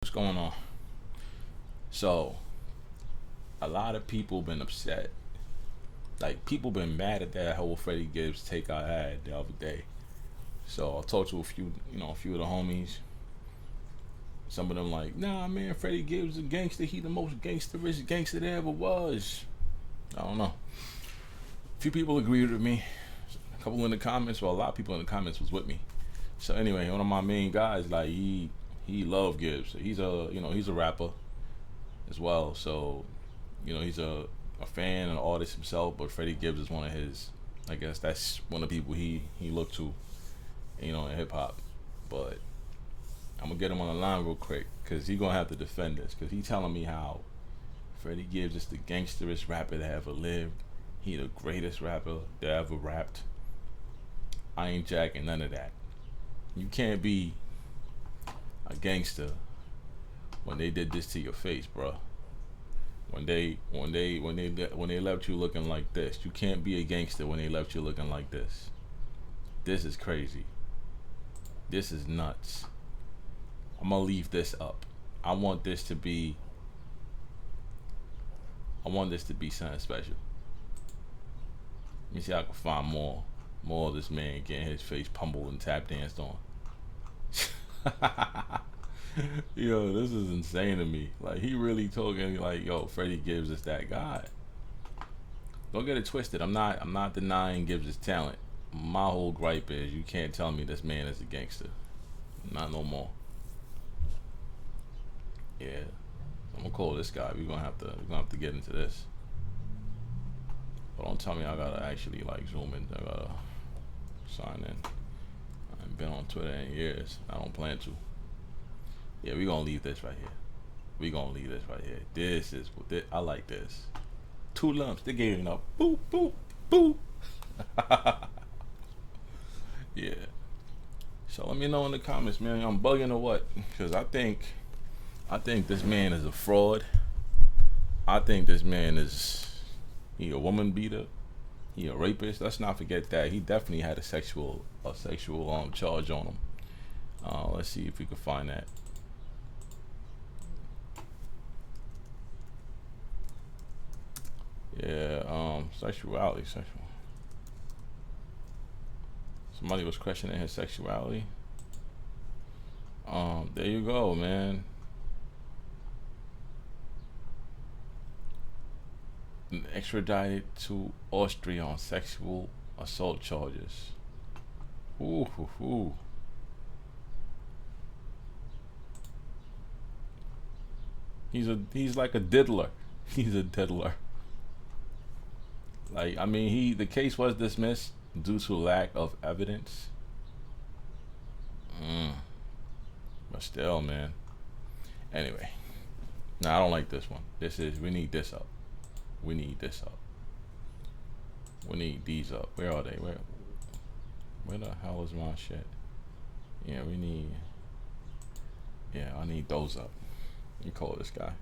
What's going on? So, a lot of people been upset. Like, people been mad at that whole Freddie Gibbs take I had the other day. So, I talked to a few of the homies. Some of them like, nah, man, Freddie Gibbs is a gangster. He the most gangsterish gangster there ever was. I don't know. A few people agreed with me. A couple in the comments, well, a lot of people in the comments was with me. So anyway, one of my main guys, like he loved Gibbs. He's a rapper as well. So, he's a fan and an artist himself. But Freddie Gibbs is one of his. I guess that's one of the people he looked to, in hip hop. But I'm gonna get him on the line real quick because he gonna have to defend this because he telling me how Freddie Gibbs is the gangsterest rapper that ever lived. He the greatest rapper that ever rapped. I ain't jacking none of that. You can't be a gangster when they did this to your face, bro. When they left you looking like this, you can't be a gangster when they left you looking like this. This is crazy. This is nuts. I'm gonna leave this up. I want this to be something special. Let me see if I can find more of this man getting his face pummeled and tap danced on. Yo, this is insane to me. Like, he really talking like, yo, Freddie Gibbs is that guy. Don't get it twisted. I'm not denying Gibbs' talent. My whole gripe is you can't tell me this man is a gangster. Not no more. Yeah. I'm gonna call this guy. We're gonna have to get into this. But don't tell me I gotta actually like zoom in. I gotta sign in. I ain't been on Twitter in years. I don't plan to. Yeah, we gonna leave this right here. I like this. Two lumps. They gave it up. Boop, boop, boop. Yeah. So let me know in the comments, man. I'm bugging or what? Because I think this man is a fraud. I think this man he a woman beater. He a rapist. Let's not forget that. He definitely had a sexual charge on him. Let's see if we can find that. Yeah, sexuality. Somebody was questioning his sexuality. There you go, man. Extradited to Austria on sexual assault charges. Ooh, ooh, ooh. He's like a diddler. He's a diddler. Like, I mean, the case was dismissed due to lack of evidence. But still, man. Anyway, I don't like this one. We need this up. We need this up. We need these up. Where are they? Where the hell is my shit? Yeah, I need those up. Let me call this guy.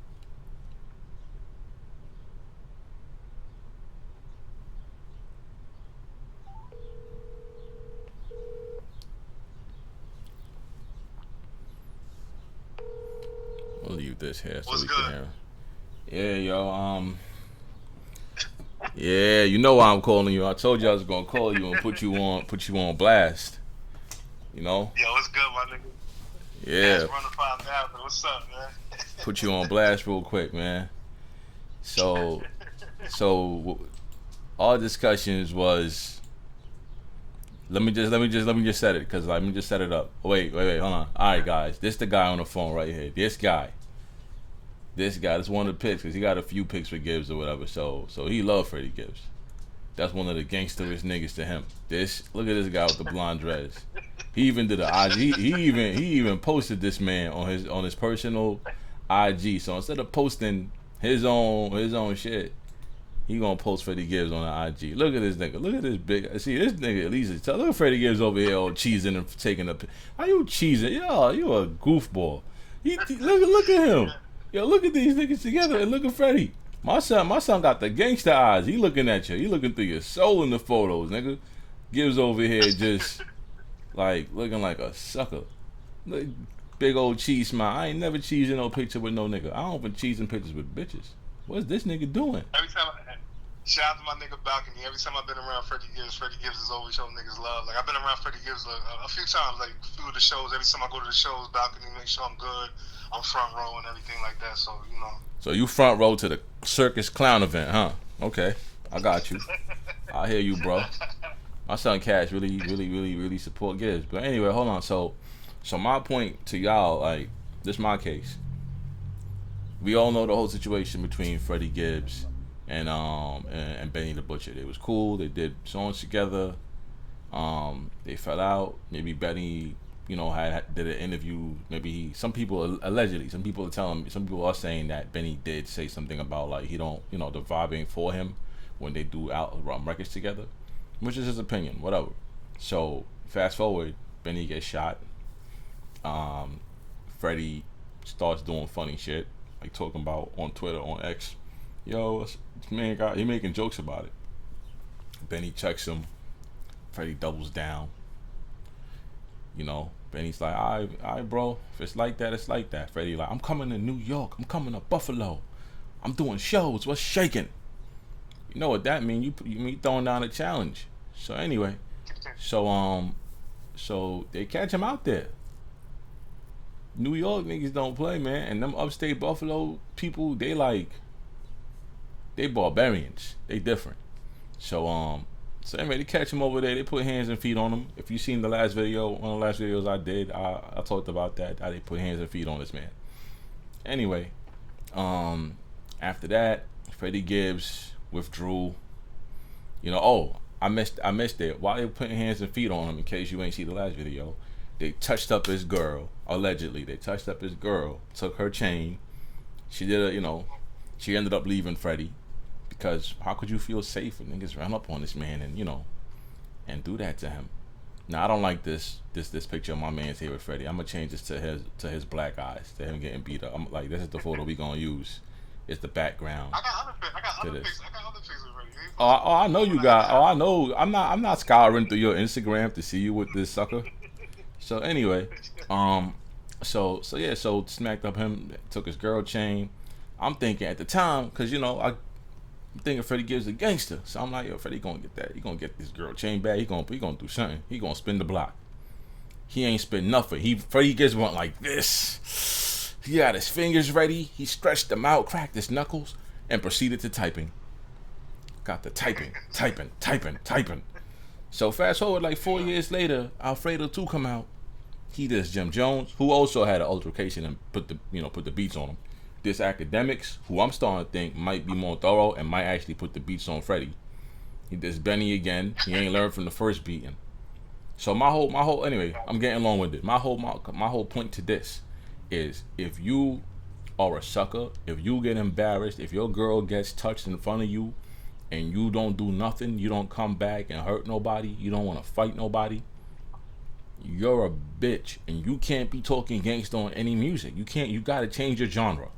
We'll leave this here so What's we good? can hear. Yeah, yo, yeah, you know why I'm calling you. I told you I was gonna call you and put you on blast. You know? Yo, what's good, my nigga? Yeah. Running 5,000. What's up, man? Put you on blast real quick, man. So our discussions was let me just set it because let me just set it up. Wait, hold on. All right, guys, this the guy on the phone right here. This guy. That's one of the picks because he got a few picks for Gibbs or whatever. So he loved Freddie Gibbs. That's one of the gangsteriest niggas to him. Look at this guy with the blonde dreads. He even did a IG. He even posted this man on his personal IG. So instead of posting his own shit, he gonna post Freddie Gibbs on the IG. Look at this nigga. Look at this big. See this nigga at least. Look at Freddie Gibbs over here all cheesing and taking a. How you cheesing? Yo, you a goofball. Look at him. Yo, look at these niggas together and look at Freddie. My son got the gangster eyes. He looking at you. He looking through your soul in the photos, nigga. Gibbs over here just like looking like a sucker. Big old cheese smile. I ain't never cheesing no picture with no nigga. I don't even cheese in pictures with bitches. What's this nigga doing? Every time, shout out to my nigga Balcony. Every time I've been around Freddie Gibbs is always showing niggas love. Like I've been around Freddie Gibbs a few times, like a few of the shows. Every time I go to the shows, Balcony make sure I'm good. I'm front row and everything like that. So you know. So you front row to the circus clown event, huh? Okay, I got you. I hear you, bro. My son Cash really support Gibbs. But anyway, hold on. So my point to y'all, like, this my case. We all know the whole situation between Freddie Gibbs and Benny the Butcher. They was cool. They did songs together. They fell out. Maybe Benny, did an interview. Maybe some people allegedly. Some people are saying that Benny did say something about like he don't, the vibe ain't for him when they do records together, which is his opinion. Whatever. So fast forward, Benny gets shot. Freddie starts doing funny shit, like talking about on Twitter, on X, yo, this man he making jokes about it. Benny checks him. Freddie doubles down. Benny's like, all right, bro. If it's like that, it's like that. Freddie like, I'm coming to New York. I'm coming to Buffalo. I'm doing shows. What's shaking? You know what that mean? You throwing down a challenge. So anyway, so they catch him out there. New York niggas don't play, man, and them upstate Buffalo people, they barbarians. They different. So anyway, they catch him over there. They put hands and feet on him. If you seen the last video, one of the last videos I did, I talked about that. How they put hands and feet on this man. Anyway, after that, Freddie Gibbs withdrew. I missed it. While they were putting hands and feet on him, in case you ain't see the last video, they touched up his girl. Allegedly, they touched up his girl, took her chain. She did she ended up leaving Freddie. Because how could you feel safe when niggas ran up on this man and do that to him? Now I don't like this picture of my man's here with Freddie. I'm gonna change this to his black eyes, to him getting beat up. I'm like, this is the photo we gonna use. It's the background. I got other pictures of Freddie. Oh, I know you got. Oh, I know. I'm not scouring through your Instagram to see you with this sucker. So anyway, so smacked up him, took his girl chain. I'm thinking at the time, cause I'm thinking Freddie Gibbs a gangster. So I'm like, yo, Freddie gonna get that. He gonna get this girl chain back. He gonna do something. He gonna spin the block. He ain't spin nothing. Freddie Gibbs went like this. He had his fingers ready. He stretched them out, cracked his knuckles, and proceeded to typing. Got the typing. So fast forward like 4 years later, Alfredo 2 come out. He does Jim Jones, who also had an altercation and put the beats on him. This Academics, who I'm starting to think might be more thorough and might actually put the beats on Freddie. He does Benny again. He ain't learned from the first beating. So my whole anyway, I'm getting long with it. My whole point to this is, if you are a sucker, if you get embarrassed, if your girl gets touched in front of you and you don't do nothing, you don't come back and hurt nobody, you don't want to fight nobody, you're a bitch, and you can't be talking gangster on any music. You gotta change your genre.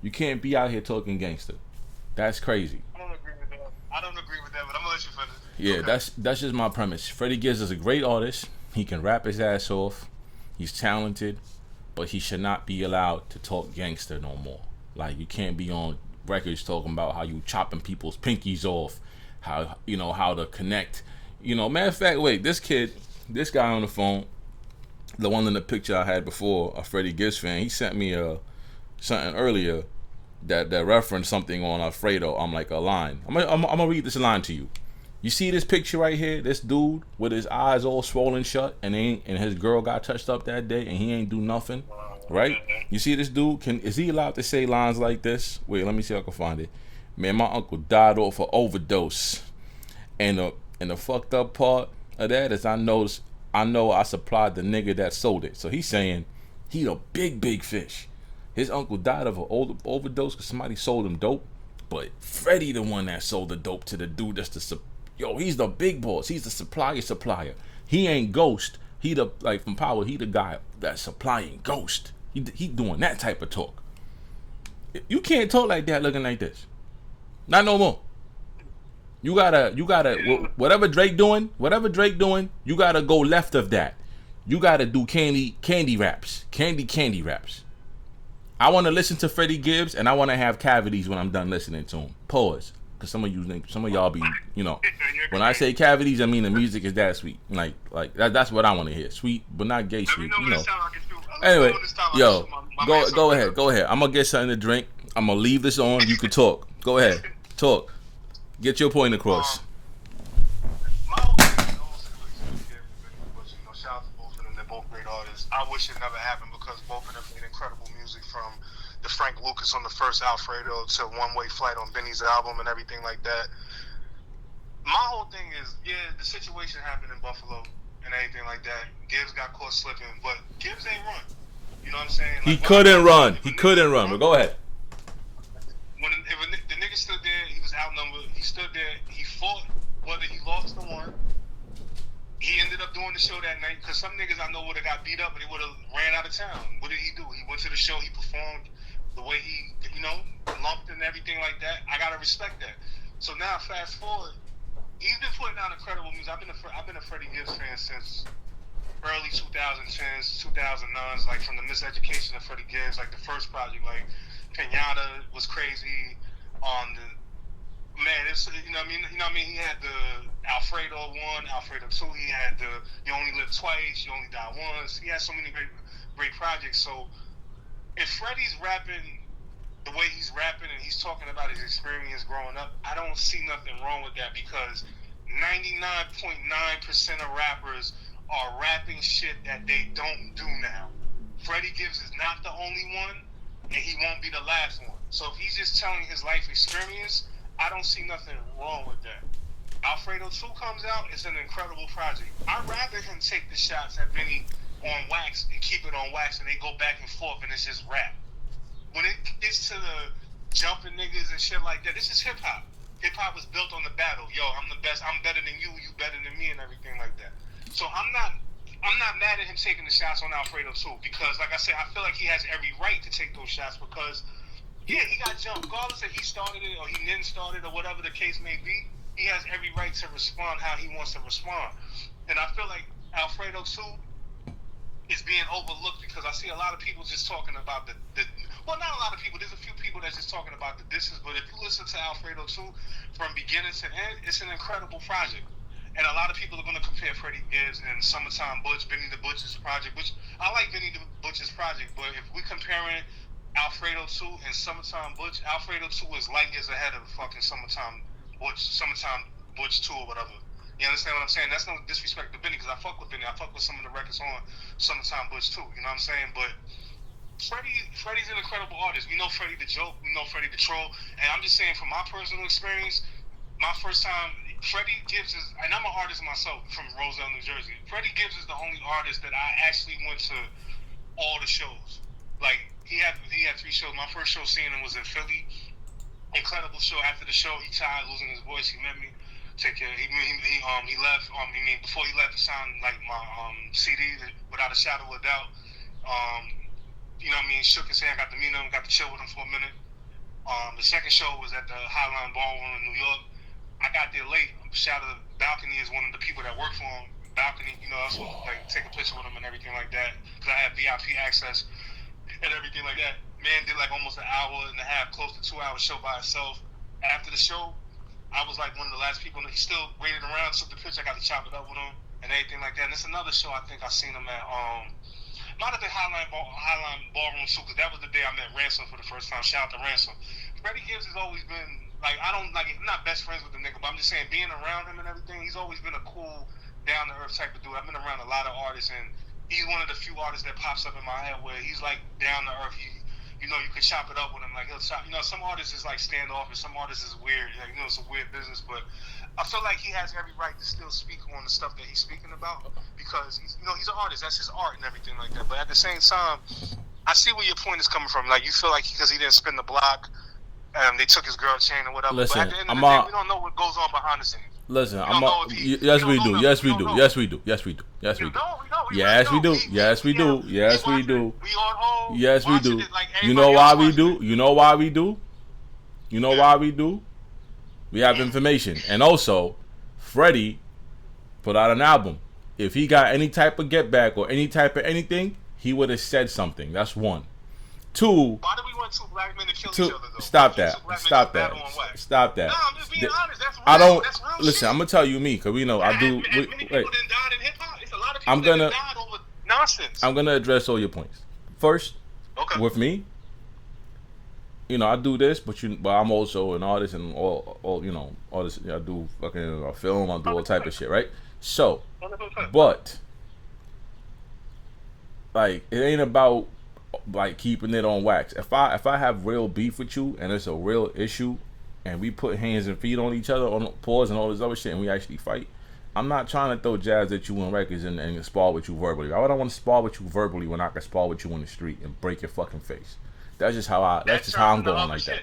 You can't be out here talking gangster. That's crazy. I don't agree with that, but I'm gonna let you finish. Yeah, okay. That's just my premise. Freddie Gibbs is a great artist. He can rap his ass off. He's talented, but he should not be allowed to talk gangster no more. Like, you can't be on records talking about how you chopping people's pinkies off, how to connect. Matter of fact, wait, this guy on the phone, the one in the picture I had before, a Freddie Gibbs fan, he sent me something earlier that referenced something on Alfredo. I'm like, a line. I'm gonna read this line to you. You see this picture right here? This dude with his eyes all swollen shut, and his girl got touched up that day, and he ain't do nothing, right? You see this dude? Is he allowed to say lines like this? Wait, let me see if I can find it. Man, my uncle died off an overdose, and the fucked up part of that is I know I supplied the nigga that sold it. So he's saying he a big fish. His uncle died of an overdose because somebody sold him dope, but Freddie the one that sold the dope to the dude that's he's the big boss. He's the supplier. He ain't Ghost. He from Power, he the guy that's supplying Ghost. He doing that type of talk. You can't talk like that looking like this. Not no more. You gotta whatever Drake doing, you gotta go left of that. you gotta do candy raps. Candy raps. I want to listen to Freddie Gibbs, and I want to have cavities when I'm done listening to him. Pause. Because some of y'all be, when I say cavities, I mean the music is that sweet. Like that's what I want to hear. Sweet, but not gay sweet. Anyway, yo, go ahead. I'm gonna get something to drink. I'm gonna leave this on. You can talk. Go ahead, talk. Get your point across. My whole thing is the whole situation with Gibbs and Benny, but shout out to both of them. They're both great artists. I wish it never happened because both of them made incredible music, from the Frank Lucas on the first Alfredo to One Way Flight on Benny's album and everything like that. My whole thing is, the situation happened in Buffalo and everything like that. Gibbs got caught slipping, but Gibbs ain't run. You know what I'm saying? He couldn't run. But go ahead. When the nigga stood there, he was outnumbered. He stood there. He fought whether he lost or won. He ended up doing the show that night because some niggas I know would have got beat up, but he would have ran out of town. What did he do? He went to the show. He performed the way he, lumped and everything like that. I gotta respect that. So now, fast forward, he's been putting out incredible music. I've been a Freddie Gibbs fan since early 2010s, 2009s, like from the Miseducation of Freddie Gibbs, like the first project, like Pinata was crazy. It's you know what I mean. He had the Alfredo 1, Alfredo 2. He had the You Only Live Twice, You Only Die Once. He had so many great projects. So if Freddie's rapping the way he's rapping and he's talking about his experience growing up, I don't see nothing wrong with that because 99.9% of rappers are rapping shit that they don't do now. Freddie Gibbs is not the only one, and he won't be the last one. So if he's just telling his life experience, I don't see nothing wrong with that. Alfredo 2 comes out, it's an incredible project. I'd rather him take the shots at Benny on wax and keep it on wax and they go back and forth and it's just rap. When it gets to the jumping niggas and shit like that, this is hip hop. Hip hop was built on the battle. Yo, I'm the best, I'm better than you better than me and everything like that. So I'm not mad at him taking the shots on Alfredo 2 because, like I said, I feel like he has every right to take those shots because, he got jumped. Regardless if he started it or he didn't start it or whatever the case may be, he has every right to respond how he wants to respond. And I feel like Alfredo 2 is being overlooked because I see a lot of people just talking about well, not a lot of people. There's a few people that's just talking about the disses, but if you listen to Alfredo 2 from beginning to end, it's an incredible project. And a lot of people are going to compare Freddie Gibbs and Summertime Butch, Benny the Butch's project, which I like Benny the Butch's project, but if we're comparing Alfredo 2 and Summertime Butch, Alfredo 2 is light years ahead of fucking Summertime Butch 2 or whatever. You understand what I'm saying? That's no disrespect to Benny because I fuck with Benny. I fuck with some of the records on Summertime Butch 2. You know what I'm saying? But Freddie's an incredible artist. We know Freddie the joke. We know Freddie the troll. And I'm just saying from my personal experience, my first time, Freddie Gibbs is, and I'm an artist myself from Roselle, New Jersey. Freddie Gibbs is the only artist that I actually went to all the shows. Like, he had 3 shows. My first show seeing him was in Philly. Incredible show. After the show, he tired losing his voice. He met me. He left. Before he left, he signed like my CD without a shadow of a doubt. Shook his hand. Got to meet him. Got to chill with him for a minute. The second show was at the Highline Ballroom in New York. I got there late. Shout out to Balcony is one of the people that work for him. Balcony, I was like take a picture with him and everything like that because I had VIP access and everything like that. Man did like almost an hour and a half, close to 2 hour show by himself. After the show, I was like one of the last people. He still waited around, took the picture. I got to chop it up with him and everything like that. And it's another show I think I seen him at. Might have been Highline Ballroom too, because that was the day I met Ransom for the first time. Shout out to Ransom. Freddie Gibbs has always been like I'm not best friends with the nigga, but I'm just saying being around him and everything, he's always been a cool, down to earth type of dude. I've been around a lot of artists, and he's one of the few artists that pops up in my head where he's like down to earth. You could chop it up with him. Like he'll chop. Some artists is like standoffish. Some artists is weird. Like, it's a weird business. But I feel like he has every right to still speak on the stuff that he's speaking about because he's an artist. That's his art and everything like that. But at the same time, I see where your point is coming from. Like you feel like because he didn't spin the block, they took his girl chain or whatever. Listen, but at the end of the day, we don't know what goes on behind the scenes. Listen, yes we do. Yes we do. Yes we do. Yes we do. Yes we do. Yes we do. Yes we do. Yes we do. Yes we do. You know why we do? You know why we do? You know why we do? We have information. And also, Freddie put out an album. If he got any type of get back or any type of anything, he would have said something. That's one. Two. Why do we want two black men to kill each other though? Stop that. Stop that. Stop that. No, I'm just being honest. That's real. I don't That's real listen. shit. I'm gonna tell you me, cause we know I do. Many people done died in hip hop. It's a lot of people that died over nonsense. I'm gonna address all your points. First, with me, you know, I do this, but I'm also an artist and all you know, all this. I do fucking film. I do all type of shit, right? So, but like, it ain't about like keeping it on wax. If I have real beef with you and it's a real issue, and we put hands and feet on each other on pause and all this other shit, and we actually fight, I'm not trying to throw jabs at you on records and spar with you verbally. I don't want to spar with you verbally when I can spar with you on the street and break your fucking face. That's just how I'm going like that.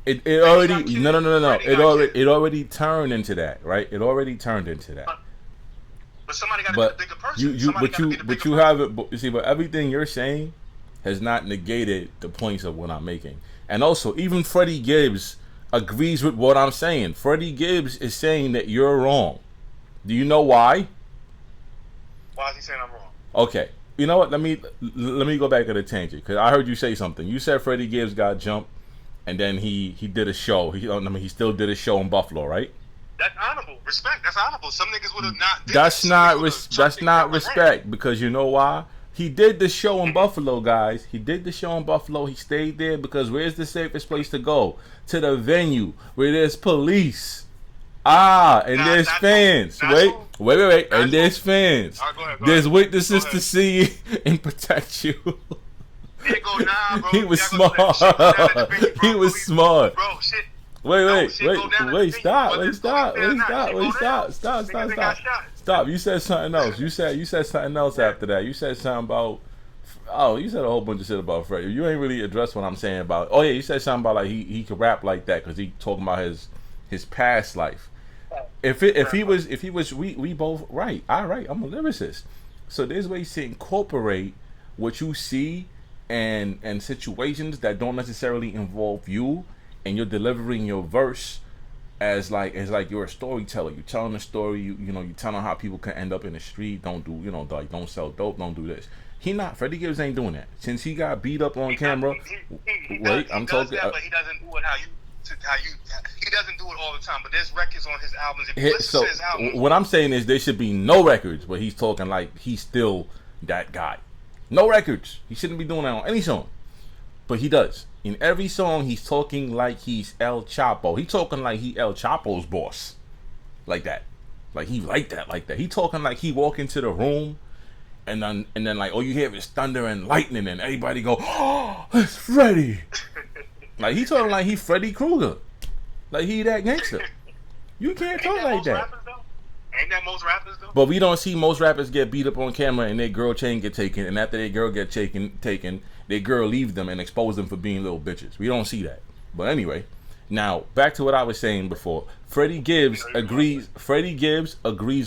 It already no. It already turned into that, right? It already turned into that. But somebody got to be the bigger person. But you haven't. But you see, but everything you're saying has not negated the points of what I'm making. And also, even Freddie Gibbs agrees with what I'm saying. Freddie Gibbs is saying that you're wrong. Do you know why? Why is he saying I'm wrong? Okay. You know what? Let me go back to the tangent, because I heard you say something. You said Freddie Gibbs got jumped, and then he did a show. He still did a show in Buffalo, right? That's honorable. Respect. That's honorable. Some niggas would have not. That's not respect, because you know why? He did the show in Buffalo, guys. He did the show in Buffalo. He stayed there because where's the safest place to go? To the venue where there's police. And there's fans. Wait. And there's fans. There's witnesses to see and protect you. He was smart. He was smart. Bro, shit. Wait, stop. You said something else. You said something else after that. You said something about, you said a whole bunch of shit about Freddie. You ain't really addressed what I'm saying about, you said something about like he could rap like that because he talking about his past life. If he was we both right. All right, I'm a lyricist. So there's ways to incorporate what you see and situations that don't necessarily involve you, and you're delivering your verse as like you're a storyteller. You're telling a story. You know you're telling how people can end up in the street. Don't do don't sell dope. Don't do this. Freddie Gibbs ain't doing that. Since he got beat up on camera. I'm talking. But he doesn't do it he doesn't do it all the time. But there's records on his albums. If you listen to his albums, what I'm saying is there should be no records, but he's talking like he's still that guy. No records. He shouldn't be doing that on any song, but he does. In every song, he's talking like he's El Chapo. He talking like he El Chapo's boss, like that. Like he like that. He talking like he walk into the room, and then like all you hear is thunder and lightning, and everybody go, "Oh, it's Freddy." Like he talking like he Freddy Krueger, like he that gangster. You can't talk like that. Ain't that most rappers though? But we don't see most rappers get beat up on camera and their girl chain get taken, and after their girl get taken, their girl leave them and expose them for being little bitches. We don't see that. But anyway, now back to what I was saying before. Freddie Gibbs agrees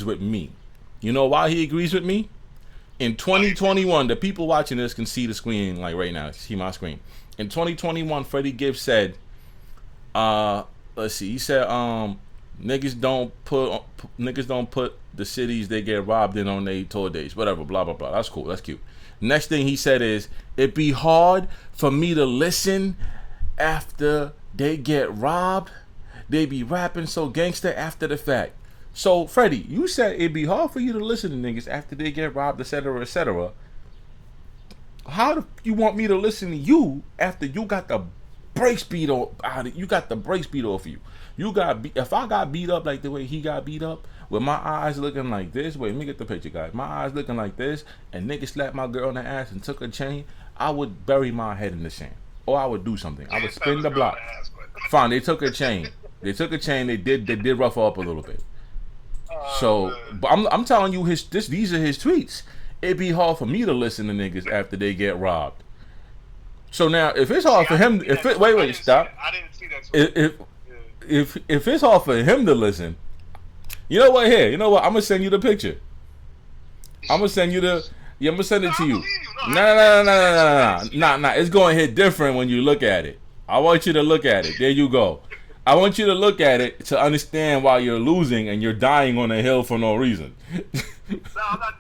with me. You know why he agrees with me? In 2021, the people watching this can see the screen like right now. See my screen. In 2021, Freddie Gibbs said, let's see. He said, niggas don't put the cities they get robbed in on their tour dates. Whatever, blah, blah, blah. That's cool. That's cute. Next thing he said is, it'd be hard for me to listen after they get robbed. They be rapping so gangster after the fact. So, Freddie, you said it'd be hard for you to listen to niggas after they get robbed, etc., etc. How do you want me to listen to you after you got the brakes beat off? You got the brakes beat off you. If I got beat up like the way he got beat up, with my eyes looking like this. Wait, let me get the picture, guys. My eyes looking like this, and niggas slapped my girl in the ass and took her chain. I would bury my head in the sand, or I would do something. I would spin the block. Fine, they took her chain. They did rough her up a little bit. So, but I'm telling you, these are his tweets. It'd be hard for me to listen to niggas after they get robbed. So now, if it's hard for him, stop. I didn't see that. If it's hard for him to listen, you know what? Here, you know what? I'm gonna send you the picture. I'm gonna send you I'm gonna send it to you. No. It's gonna hit different when you look at it. I want you to look at it. There you go. I want you to look at it to understand why you're losing and you're dying on a hill for no reason. No, I'm not.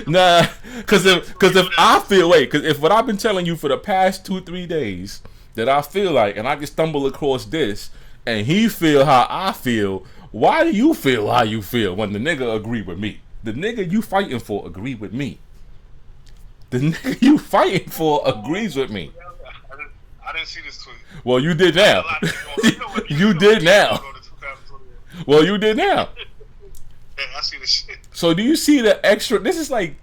Nah, because if I feel because if what I've been telling you for the past 2-3 days that I feel like, and I just stumble across this, and he feel how I feel, why do you feel how you feel when the nigga agree with me? The nigga you fighting for agree with me. The nigga you fighting for agrees with me. I didn't see this tweet. Well, you did now. You did now. Well, you did now. Yeah, I see this shit. So do you see the extra? This is like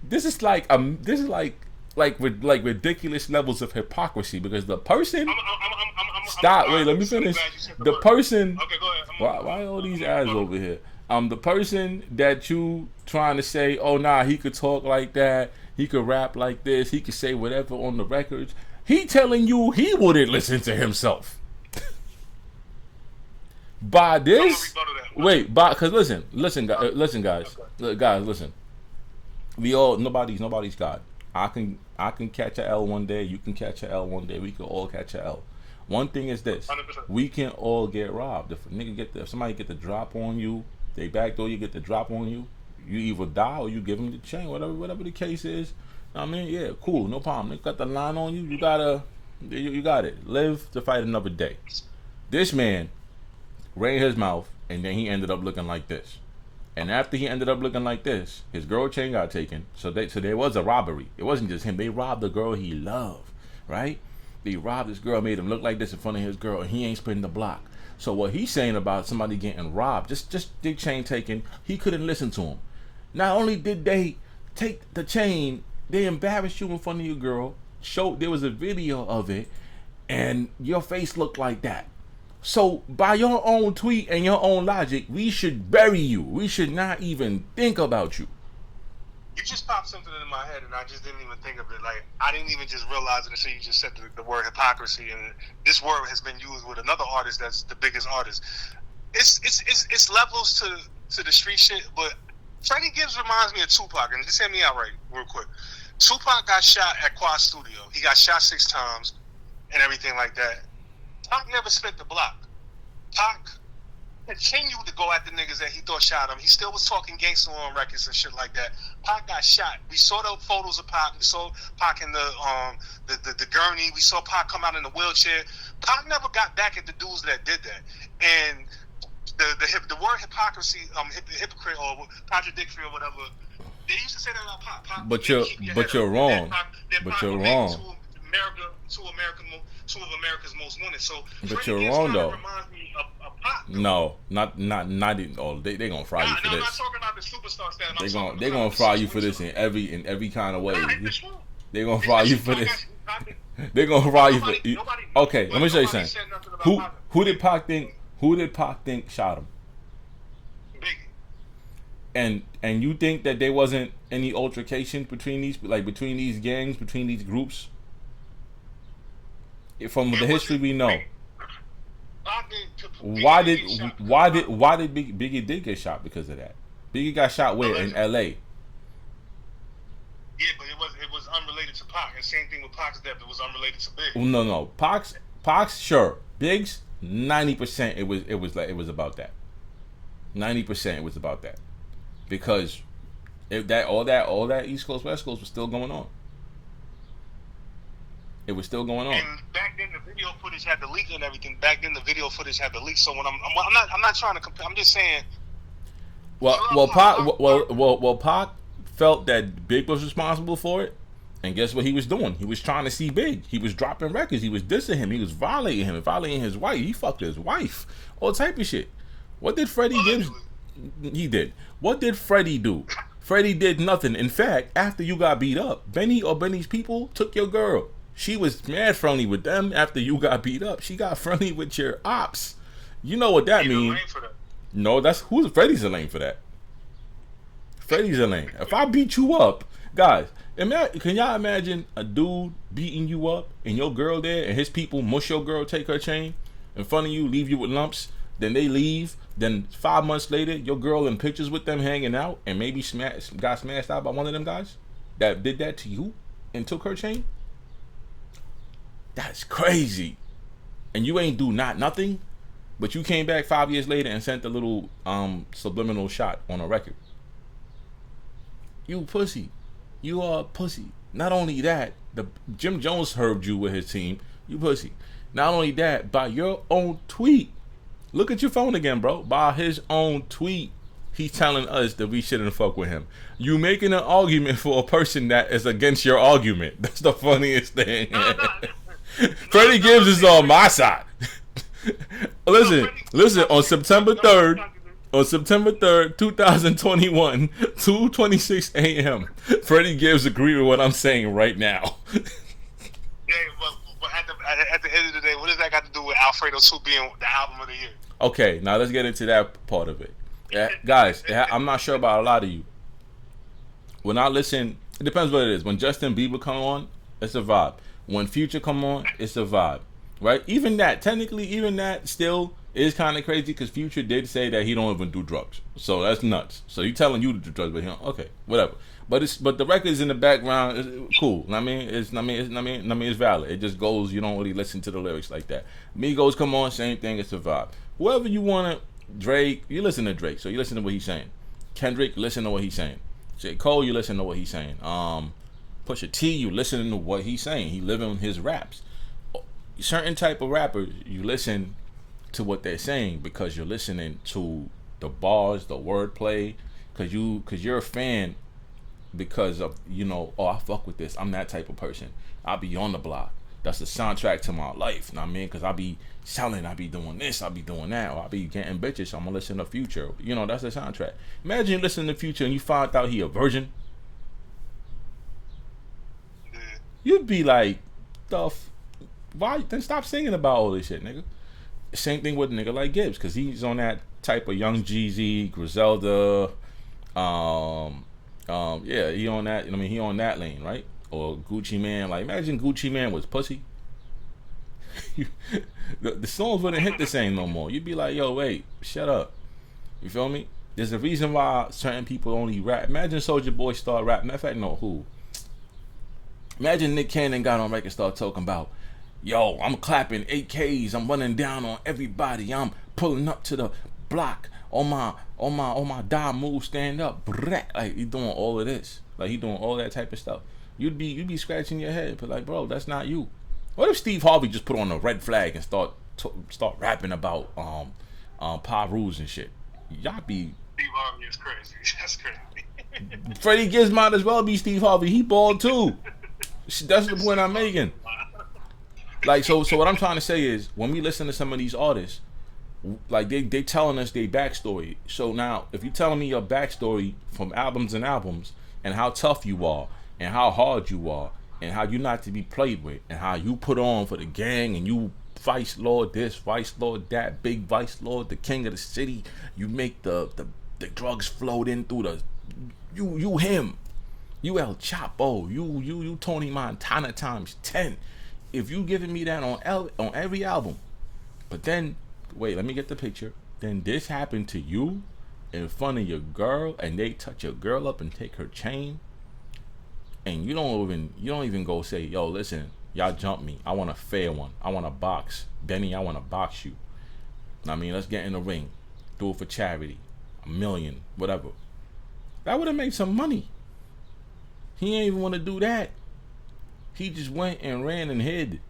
ridiculous levels of hypocrisy because the person. Stop. Wait, let me finish. The person. Okay, go ahead. Why all these ads over here? The person that you trying to say, oh nah, he could talk like that, he could rap like this, he could say whatever on the records. He telling you he wouldn't listen to himself. By this, because listen, guys, listen. We all nobody's God. I can catch a L one day. You can catch a L one day. We can all catch a L. One thing is this: 100%. we can all get robbed. If somebody get the drop on you, they backdoor you, get the drop on you. You either die or you give them the chain. Whatever the case is. I mean, yeah, cool, no problem. They got the line on you. You got it. Live to fight another day. This man ran his mouth, and then he ended up looking like this. And after he ended up looking like this, his girl chain got taken. So there was a robbery. It wasn't just him. They robbed the girl he loved, right? They robbed this girl, made him look like this in front of his girl, and he ain't spitting the block. So what he's saying about somebody getting robbed, just the chain taken, he couldn't listen to him. Not only did they take the chain, they embarrassed you in front of your girl. There was a video of it, and your face looked like that. So by your own tweet and your own logic, we should bury you. We should not even think about you. You just popped something in my head, and I just didn't even think of it. Like, I didn't even just realize it until you just said the word hypocrisy, and this word has been used with another artist that's the biggest artist. It's levels to the street shit, but Freddie Gibbs reminds me of Tupac, and just hear me out right real quick. Tupac got shot at Quad Studio. He got shot 6 times and everything like that. Pac never spent the block. Pac continued to go at the niggas that he thought shot him. He still was talking gangster on records and shit like that. Pac got shot. We saw the photos of Pac. We saw Pac in the gurney. We saw Pac come out in the wheelchair. Pac never got back at the dudes that did that. And the word hypocrisy, hypocrite or contradictory or whatever, they used to say that about Pac. But you're wrong. But you're wrong. Two of America's most wanted. So, but you're wrong though. Reminds me of Pac. No, not even. Oh, they gonna fry you for this. I'm not talking about the superstar status. They gonna fry you for this in every kind of way. They gonna fry you for this. They gonna fry you for. Okay, let me show you something. Who did Pac think shot him? Biggie. And you think that there wasn't any altercations between these gangs, between these groups? From the history we know, why did Biggie did get shot because of that? Biggie got shot where? In L.A. Yeah, but it was unrelated to Pac. And same thing with Pac's death. It was unrelated to Big. No. Pac's sure. Big's 90%. It was about that. 90% it was about that, because all that East Coast West Coast was still going on. It was still going on. And back then, the video footage had the leak and everything. So when I'm not trying to compare. I'm just saying. Pac felt that Big was responsible for it, and guess what he was doing? He was trying to see Big. He was dropping records. He was dissing him. He was violating him and violating his wife. He fucked his wife. All type of shit. What did Freddie Gibbs? He did. What did Freddie do? Freddie did nothing. In fact, after you got beat up, Benny or Benny's people took your girl. She was mad friendly with them after you got beat up. She got friendly with your ops. You know what that means? No, Freddie's a lame for that. Freddie's a lame. If I beat you up, guys, can y'all imagine a dude beating you up and your girl there and his people mush your girl, take her chain in front of you, leave you with lumps, then they leave, then 5 months later, your girl in pictures with them hanging out and maybe got smashed out by one of them guys that did that to you and took her chain? That's crazy. And you ain't do nothing? But you came back 5 years later and sent a little subliminal shot on a record. You pussy. You are a pussy. Not only that, the Jim Jones heard you with his team. You pussy. Not only that, by your own tweet. Look at your phone again, bro. By his own tweet, he's telling us that we shouldn't fuck with him. You making an argument for a person that is against your argument. That's the funniest thing. Freddie Gibbs is on my side. Listen. On September 3rd, 2021, 2:26 a.m. Freddie Gibbs agreed with what I'm saying right now. Yeah, but at the end of the day, what does that got to do with Alfredo 2 being the album of the year? Okay, now let's get into that part of it. Guys, I'm not sure about a lot of you. When I listen, it depends what it is. When Justin Bieber come on, it's a vibe. When Future come on, it's a vibe. Right? Even that still is kind of crazy because Future did say that he don't even do drugs. So that's nuts. So you telling you to do drugs, but he don't. Okay, whatever. But the record is in the background. It's cool. It's valid. It just goes. You don't really listen to the lyrics like that. Migos come on, same thing. It's a vibe. Whoever you want to, Drake, you listen to Drake, so you listen to what he's saying. Kendrick, listen to what he's saying. J. Cole, you listen to what he's saying. Pusha T, you listen to what he's saying. He living his raps. Certain type of rappers, you listen to what they're saying because you're listening to the bars, the wordplay, because you're a fan because of, I fuck with this. I'm that type of person. I'll be on the block. That's the soundtrack to my life. You know what I mean? Because I be selling, I be doing this, I be doing that, or I be getting bitches, so I'm gonna listen to Future. That's the soundtrack. Imagine listening to Future and you find out he a virgin. You'd be like, why? Then stop singing about all this shit, nigga. Same thing with a nigga like Gibbs, because he's on that type of Young Jeezy, Griselda. Yeah, he on that. He on that lane, right? Or Gucci Man. Like, imagine Gucci Man was pussy. the songs wouldn't hit the same no more. You'd be like, yo, wait, shut up. You feel me? There's a reason why certain people only rap. Imagine Soulja Boy start rapping. Matter of fact, no, who? Imagine Nick Cannon got on record and start talking about, yo, I'm clapping 8Ks, I'm running down on everybody, I'm pulling up to the block on my die move, stand up, like he doing all of this, like he doing all that type of stuff. You'd be scratching your head, but like, bro, that's not you. What if Steve Harvey just put on a red flag and start rapping about Pirus and shit? Y'all be. Steve Harvey is crazy. That's crazy. Freddie Gibbs might as well be Steve Harvey. He bald too. That's the point I'm making. Like, so what I'm trying to say is, when we listen to some of these artists, like they telling us their backstory. So now, if you're telling me your backstory from albums and how tough you are, and how hard you are, and how you're not to be played with, and how you put on for the gang, and you vice lord this, vice lord that, big vice lord, the king of the city, you make the drugs float in through the, you him. You El Chapo, you Tony Montana times 10. If you giving me that on every album, but then wait, let me get the picture. Then this happened to you in front of your girl, and they touch your girl up and take her chain, and you don't even go say, yo, listen, y'all jump me. I want a fair one. I want to box. Benny, I want to box you. Let's get in the ring. Do it for charity. $1 million, whatever. That would have made some money. He ain't even want to do that. He just went and ran and hid,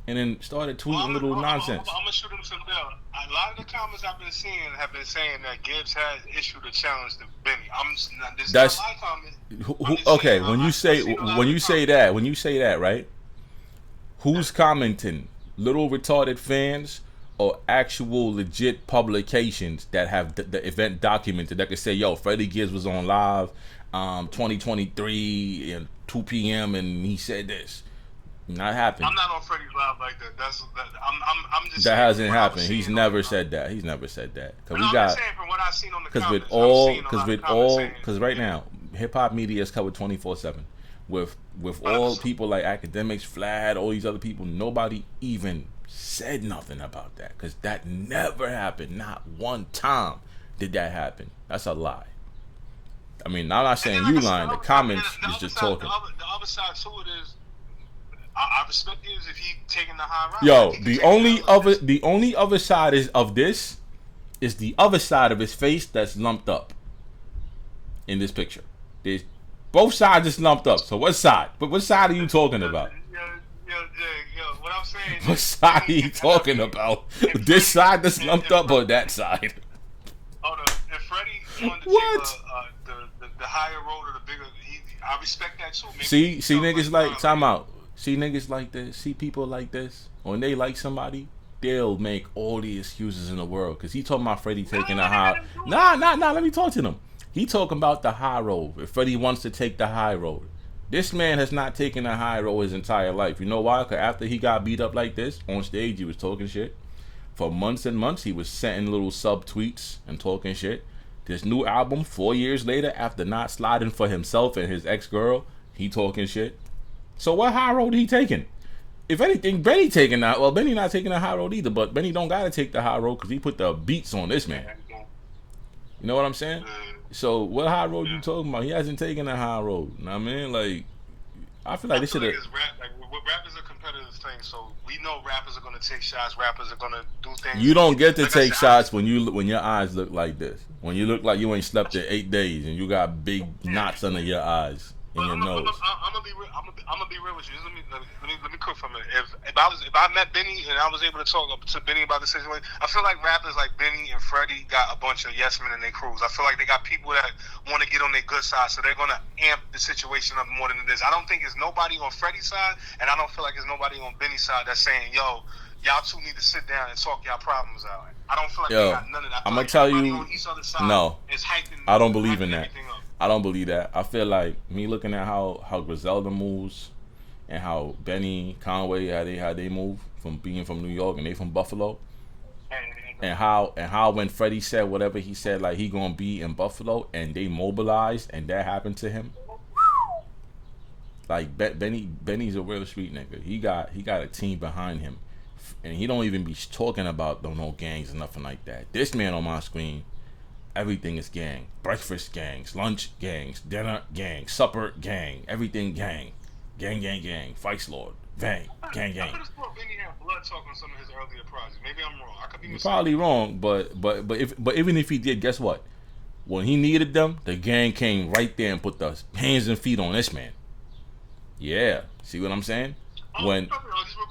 and then started tweeting little nonsense. I'm gonna shoot him some down. A lot of the comments I've been seeing have been saying that Gibbs has issued a challenge to Benny. That's not my comment. Okay. When you say that, right? Who's commenting? Little retarded fans or actual legit publications that have the event documented that could say, yo, Freddie Gibbs was on live 2023 and 2 p.m. and he said this. Not happened. I'm not on Freddie's live like that. I'm just. That hasn't happened. He's never said that. He's never said that. Cause we got. From what I've seen on the comments, because right now hip hop media is covered 24/7 with all people like academics, Vlad, all these other people. Nobody even said nothing about that because that never happened. Not one time did that happen. That's a lie. I'm not saying you lying. The comments is just talking. The other side to it is, I respect Gibbs if he taking the high route. Like Yo, he can take the the only other side of this is the other side of his face that's lumped up in this picture. There's both sides is lumped up. So what side? But what side are you talking about? What I'm saying What is, side are you talking about? This side that's lumped up or that side? Hold up. If Freddie wanted to What? take the higher road or the bigger, I respect that too. Maybe See niggas like time out. See niggas like this. See people like this. When they like somebody, they'll make all the excuses in the world. Cause he talking about Freddie taking the high. Nah. Let me talk to them. He talking about the high road. If Freddie wants to take the high road, this man has not taken the high road his entire life. You know why? Cause after he got beat up like this on stage, he was talking shit. For months and months, he was sending little sub tweets and talking shit. This new album, 4 years later, after not sliding for himself and his ex-girl, he talking shit. So what high road he taking? If anything, Benny taking that. Well, Benny not taking the high road either, but Benny don't gotta take the high road because he put the beats on this man. You know what I'm saying? So what high road you talking about? He hasn't taken the high road. You know what I mean? Like, I feel like this should have. Rap is a competitive thing, so we know rappers are gonna take shots. Rappers are gonna do things. You don't get to take shots when your eyes look like this. When you look like you ain't slept in 8 days and you got big knots under your eyes and your nose. I'm gonna be real with you. Let me cook for a minute. If I met Benny and I was able to talk to Benny about the situation, I feel like rappers like Benny and Freddie got a bunch of yes men in their crews. I feel like they got people that want to get on their good side, so they're gonna amp the situation up more than it is. I don't think it's nobody on Freddie's side, and I don't feel like it's nobody on Benny's side that's saying, "Yo, y'all two need to sit down and talk y'all problems out." I don't feel like they got none of that. I'm gonna tell you, no, I don't believe in that. I don't believe that. I feel like me looking at how Griselda moves and how Benny, Conway, how they move from being from New York and they from Buffalo, and how when Freddie said whatever he said, like he gonna be in Buffalo and they mobilized and that happened to him. Like Benny's a real street nigga. He got a team behind him, and he don't even be talking about no gangs or nothing like that. This man on my screen, everything is gang. Breakfast gangs, lunch gangs, dinner gang, supper gang, everything gang. Gang. Vice Lord. Gang. I could have thought Benny had blood talk on some of his earlier projects. Maybe I'm wrong. I could be mistaken. Probably wrong, but even if he did, guess what? When he needed them, the gang came right there and put the hands and feet on this man. Yeah. See what I'm saying? Just real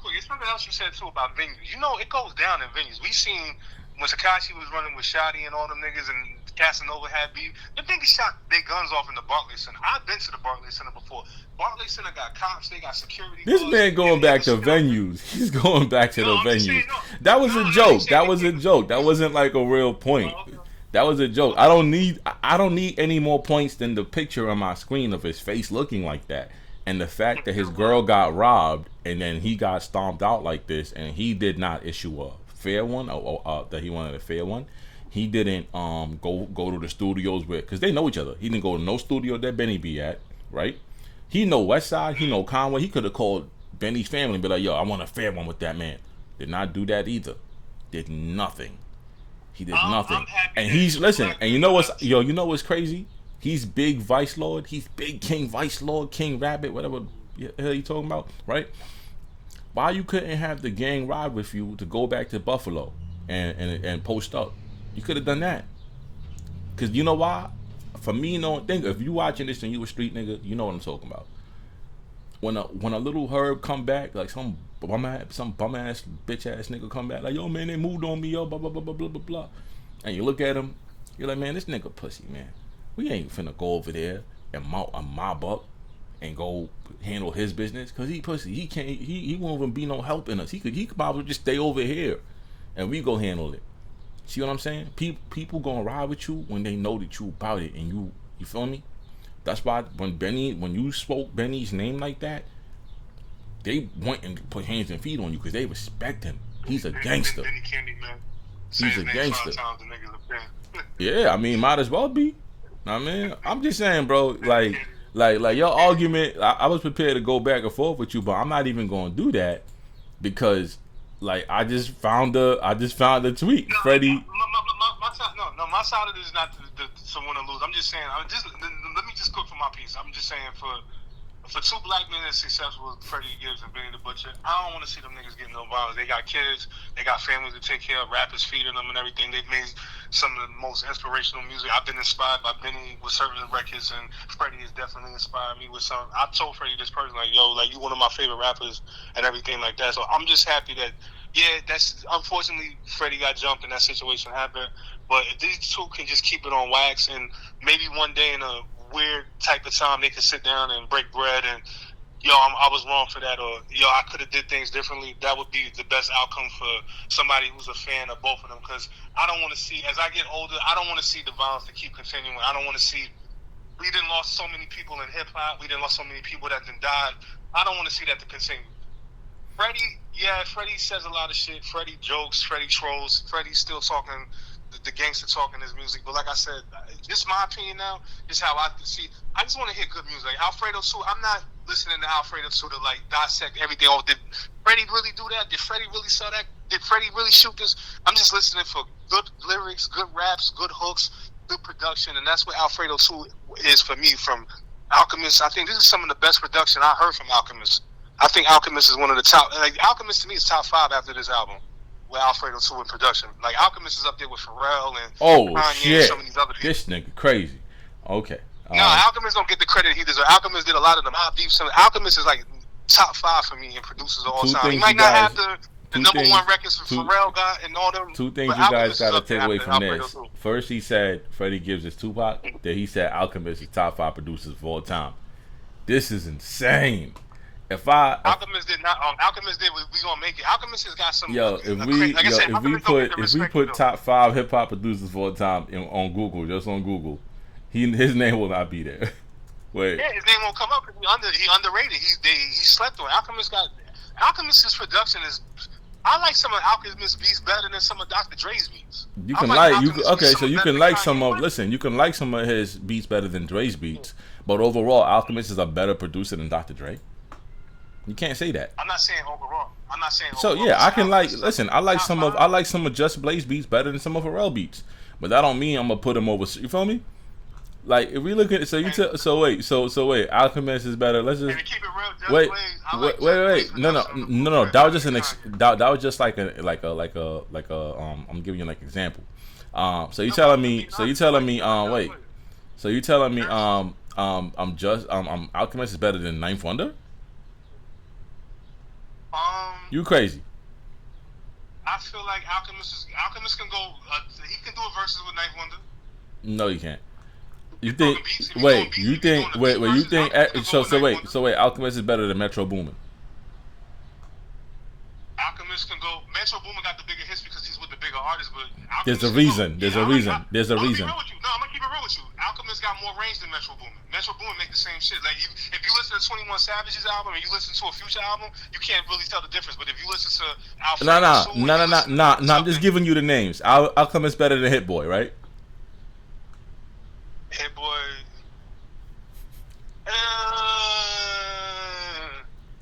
quick, it's something else you said too about venues. You know, it goes down in venues. We seen when Tekashi was running with Shotty and all them niggas and Casanova had beef, the niggas shot their guns off in the Barclays Center. I've been to the Barclays Center before. Barclays Center got cops, they got security. This man going back to venues. He's going back to the venues. That was a joke. That was a joke. That wasn't like a real point. That was a joke. I don't need any more points than the picture on my screen of his face looking like that. And the fact that his girl got robbed and then he got stomped out like this and he did not issue a fair one or that he wanted a fair one. He didn't go to the studios with, because they know each other. He didn't go to no studio that Benny be at, right? He know Westside, he know Conway. He could have called Benny's family and be like, yo, I want a fair one with that man. Did not do that either. Did nothing. He did nothing. And he's, listen, and you know what's crazy? He's big Vice Lord. He's big King Vice Lord, King Rabbit, whatever the hell you talking about, right? Why you couldn't have the gang ride with you to go back to Buffalo and post up? You could have done that. Cause you know why? For me, if you watching this and you a street nigga, you know what I'm talking about. When a little Herb come back, like some bum ass bitch ass nigga come back, like, yo man, they moved on me, yo, blah blah blah blah blah blah blah. And you look at him, you're like, man, this nigga pussy, man. We ain't finna go over there and mob up and go handle his business, cause he pussy. He can't. He won't even be no help in us. He could probably just stay over here, and we go handle it. See what I'm saying? People gonna ride with you when they know that you about it, and you feel me? That's why when you spoke Benny's name like that, they went and put hands and feet on you because they respect him. He's a gangster. Benny Candy, man. He's a gangster. Yeah, I mean, might as well be. I mean, I'm just saying, bro. Like your argument. I was prepared to go back and forth with you, but I'm not even gonna do that because. Like I just found the tweet, no, Freddie. My side of it is not to win or lose. I'm just saying. Let me just cook for my piece. I'm just saying for two black men as successful as Freddie Gibbs and Benny the Butcher, I don't want to see them niggas getting no violence. They got kids, they got families to take care of, rappers feeding them and everything. They've made some of the most inspirational music. I've been inspired by Benny with certain records, and Freddie has definitely inspired me with some. I told Freddie this person, like, yo, like, you one of my favorite rappers and everything like that. So I'm just happy that, yeah, that's unfortunately Freddie got jumped and that situation happened. But if these two can just keep it on wax, and maybe one day in a weird type of time they can sit down and break bread and, yo, I was wrong for that, or, yo, I could have did things differently, that would be the best outcome for somebody who's a fan of both of them. Because I don't want to see, as I get older, I don't want to see the violence to keep continuing. I don't want to see, we done lost so many people in hip-hop, we done lost so many people that done died. I don't want to see that to continue. Freddie says a lot of shit. Freddie jokes, Freddie trolls, Freddie's still talking, the gangster talking his music. But like I said, this is my opinion now. This is how I see. I just want to hear good music. Like Alfredo 2, I'm not listening to Alfredo 2 to like dissect everything. Oh, did Freddie really do that? Did Freddie really sell that? Did Freddie really shoot this? I'm just listening for good lyrics, good raps, good hooks, good production. And that's what Alfredo 2 is for me from Alchemist. I think this is some of the best production I heard from Alchemist. I think Alchemist is one of the top. Like Alchemist to me is top 5 after this album with Alfredo 2 in production. Like Alchemist is up there with Pharrell and Kanye shit. and some of these other people. This nigga crazy. Okay. No, Alchemist don't get the credit he deserves. Alchemist did a lot of them. Alchemist is like top 5 for me in producers of all time. He might not have the number one records for Pharrell got and all them. Two things you guys got to take away from this. First, he said Freddie Gibbs is Tupac. Then he said Alchemist is top 5 producers of all time. This is insane. Alchemist did not. Alchemist did. We gonna make it. Alchemist has got some. If we put top 5 hip hop producers of all time on Google, just on Google, his name will not be there. Wait. Yeah, his name won't come up because he underrated. He slept on. Alchemist's production is. I like some of Alchemist's beats better than some of Dr. Dre's beats. You can like some of his beats better than Dre's beats, but overall, Alchemist is a better producer than Dr. Dre. You can't say that. I'm not saying overall. So yeah, I can I like some of Just Blaze beats better than some of Pharrell beats, but that don't mean I'm gonna put him over. You feel me? Like if we look at wait, Alchemist is better. Let's just keep it real. Wait. No. That was just that was just like a I'm giving you like example. So you telling me Alchemist is better than Ninth Wonder? You crazy? I feel like Alchemist can go. He can do a verses with Ninth Wonder. No, you can't. You think? So Alchemist is better than Metro Boomin. Alchemist can go. Metro Boomin got the bigger hits because he's with the bigger artists, but There's a reason. I'm gonna keep it real with you. Alchemist got more range than Metro Boomin. Metro Boomin make the same shit. Like if you listen to 21 Savage's album and you listen to a Future album, you can't really tell the difference. But if you listen to No. I'm just giving you the names. Alchemist better than Hit Boy, right? Hit Boy.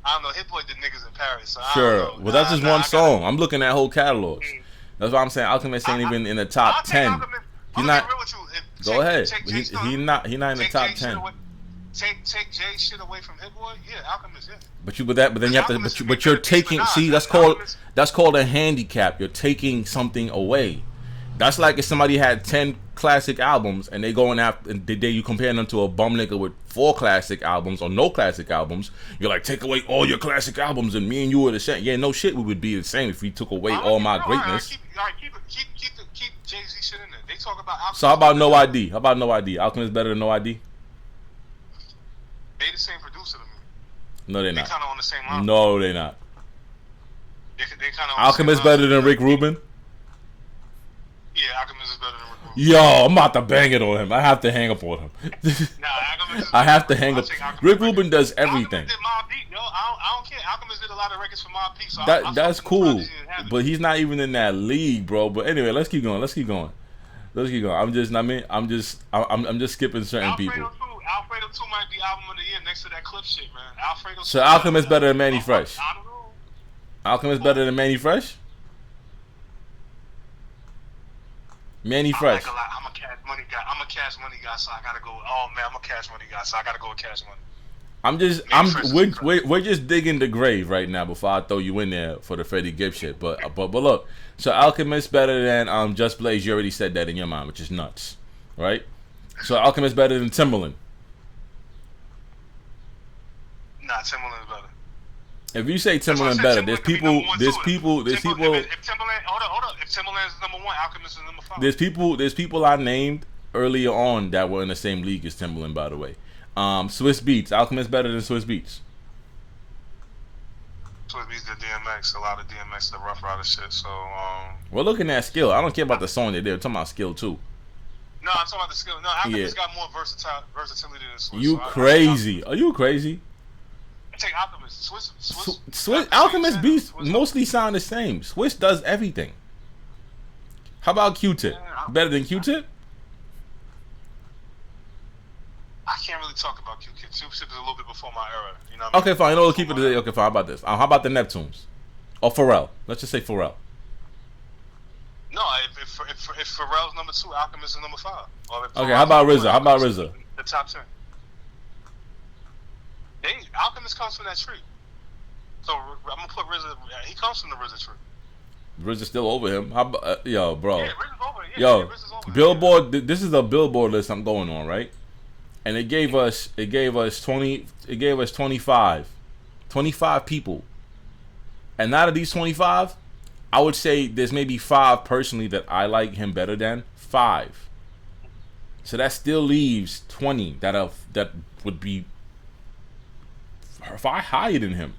I don't know. Hit Boy did Niggas in Paris. So sure. Well, that's just one song. I'm looking at whole catalogs. That's why I'm saying Alchemist ain't even in the top 10. He's not. Go ahead. He's not in the top 10. Take Jay's shit away from Hit Boy. Yeah, Alchemist. Yeah. But then you have to. But you're taking. See, that's called a handicap. You're taking something away. That's like if somebody had 10 classic albums and they going after and you comparing them to a bum nigga with 4 classic albums or no classic albums. You're like, take away all your classic albums and me and you are the same. Yeah, no shit, we would be the same if we took away all my greatness. Keep Jay-Z shit in there. They talk about Alchemist. So how about No ID? Alchemist better than No ID? They the same producer to me. No, they're not. They kind of on the same line. No, they're not. They kind of. Alchemist better than Rick Rubin? Yeah, Alchemist is better than Rick Rubin. Yo, I'm about to bang it on him. I have to hang up on him. I have to hang up. Rick Rubin does everything. Alchemist did Mobb Deep, yo. I don't care. Alchemist did a lot of records for Mobb Deep. So that's cool, but he's not even in that league, bro. But anyway, let's keep going. I'm just skipping certain people. Alfredo 2 might be album of the year next to that Clip shit, man. Alfredo 2. So Alchemist better than Manny Fresh. I don't know. Alchemist better than Manny Fresh. Manny Fresh. I'm a Cash Money guy. So I gotta go. Oh man, I'm a Cash Money guy. So I gotta go with Cash Money. we're just digging the grave right now before I throw you in there for the Freddie Gibbs shit. But look, so Alchemist better than Just Blaze. You already said that in your mind, which is nuts, right? So Alchemist better than Timbaland. Nah, Timbaland is better. If you say Timbaland better, there's people. If Timbaland, hold up. If Timbaland is number 1, Alchemist is number 5. There's people I named earlier on that were in the same league as Timbaland, by the way. Swiss Beats. Alchemist better than Swiss Beats. Swiss Beats did DMX. A lot of DMX, the Rough Rider shit. So, we're looking at skill. I don't care about the song they did. We're talking about skill too. No, I'm talking about the skill. No, Alchemist got more versatility than Swiss. You crazy? Are you crazy? Take Alchemist. Swiss Alchemist beats mostly sound the same. Swiss does everything. How about Q-Tip? Better than Q-Tip? I can't really talk about Q-Tip. Q-Tip is a little bit before my era. You know what okay, fine. You know, we'll keep it today. Okay, fine. How about this? How about the Neptunes? Or Pharrell? Let's just say Pharrell. No, if Pharrell's number 2, Alchemist is number 5. Okay, how about RZA? How about RZA? The top 10. Alchemist comes from that tree. So I'm gonna put RZA. He comes from the RZA tree. RZA's still over him. How about, yo, bro? Yeah, RZA's over. Yeah, RZA's over. Billboard. This is a Billboard list I'm going on, right? And it gave us 25 people. And out of these 25, I would say there's maybe 5 personally that I like him better than 5. So that still leaves 20 that would be far higher than him.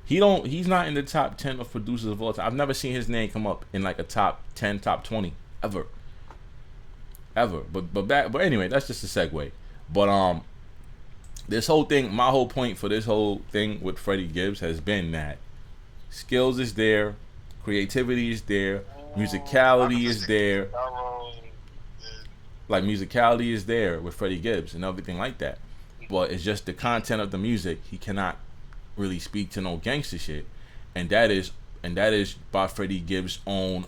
He's not in the top 10 of producers of all time. I've never seen his name come up in like a top 10, top 20 ever. But anyway, that's just a segue. But this whole thing, my whole point for this whole thing with Freddie Gibbs has been that skills is there, creativity is there, musicality is there. Like musicality is there with Freddie Gibbs and everything like that. But it's just the content of the music. He cannot really speak to no gangster shit, and that is by Freddie Gibbs' own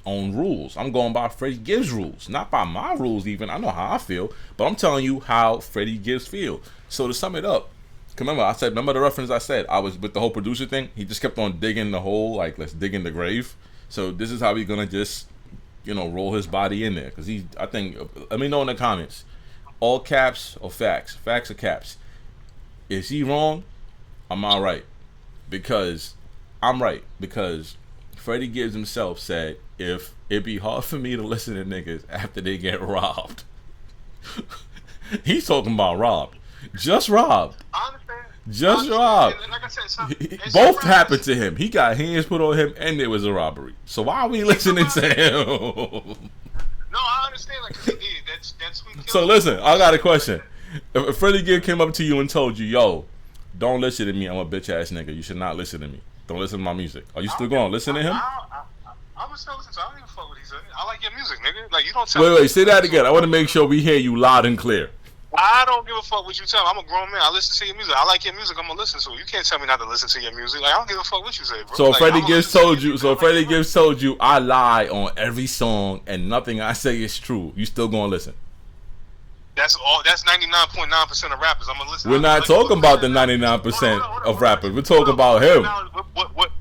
rules. I'm going by Freddie Gibbs' rules, not by my rules even. I know how I feel, but I'm telling you how Freddie Gibbs feel. So to sum it up, remember the reference I said? I was with the whole producer thing. He just kept on digging the hole, like let's dig in the grave. So this is how he's gonna just, roll his body in there. Because I think, let me know in the comments. All caps or facts? Facts or caps? Is he wrong? Am I right? Because I'm right. Because Freddie Gibbs himself said, if it'd be hard for me to listen to niggas after they get robbed. He's talking about robbed. Just robbed. I understand. Just robbed. And like I said, both happened to him. He got hands put on him and it was a robbery. So why are we listening to him? No, I understand. Like he did. That's sweet. So listen, I got a question. If Freddie Gibbs came up to you and told you, "Yo, don't listen to me. I'm a bitch ass nigga. You should not listen to me. Don't listen to my music." Are you still going to listen to him? I'm gonna still listen to him. I don't even fuck what he said. I like your music, nigga. Like you don't tell me. Wait, say that again. I want to make sure we hear you loud and clear. I don't give a fuck what you tell me. I'm a grown man. I listen to your music. I like your music. I'm gonna listen to it. You can't tell me not to listen to your music. Like I don't give a fuck what you say, bro. So like, Freddie Gibbs told you. So Freddie Gibbs told you I lie on every song and nothing I say is true. You still gonna listen? That's all. That's 99.9% of rappers. I'm gonna listen. We're not talking about the 99% of rappers. We're talking about him. What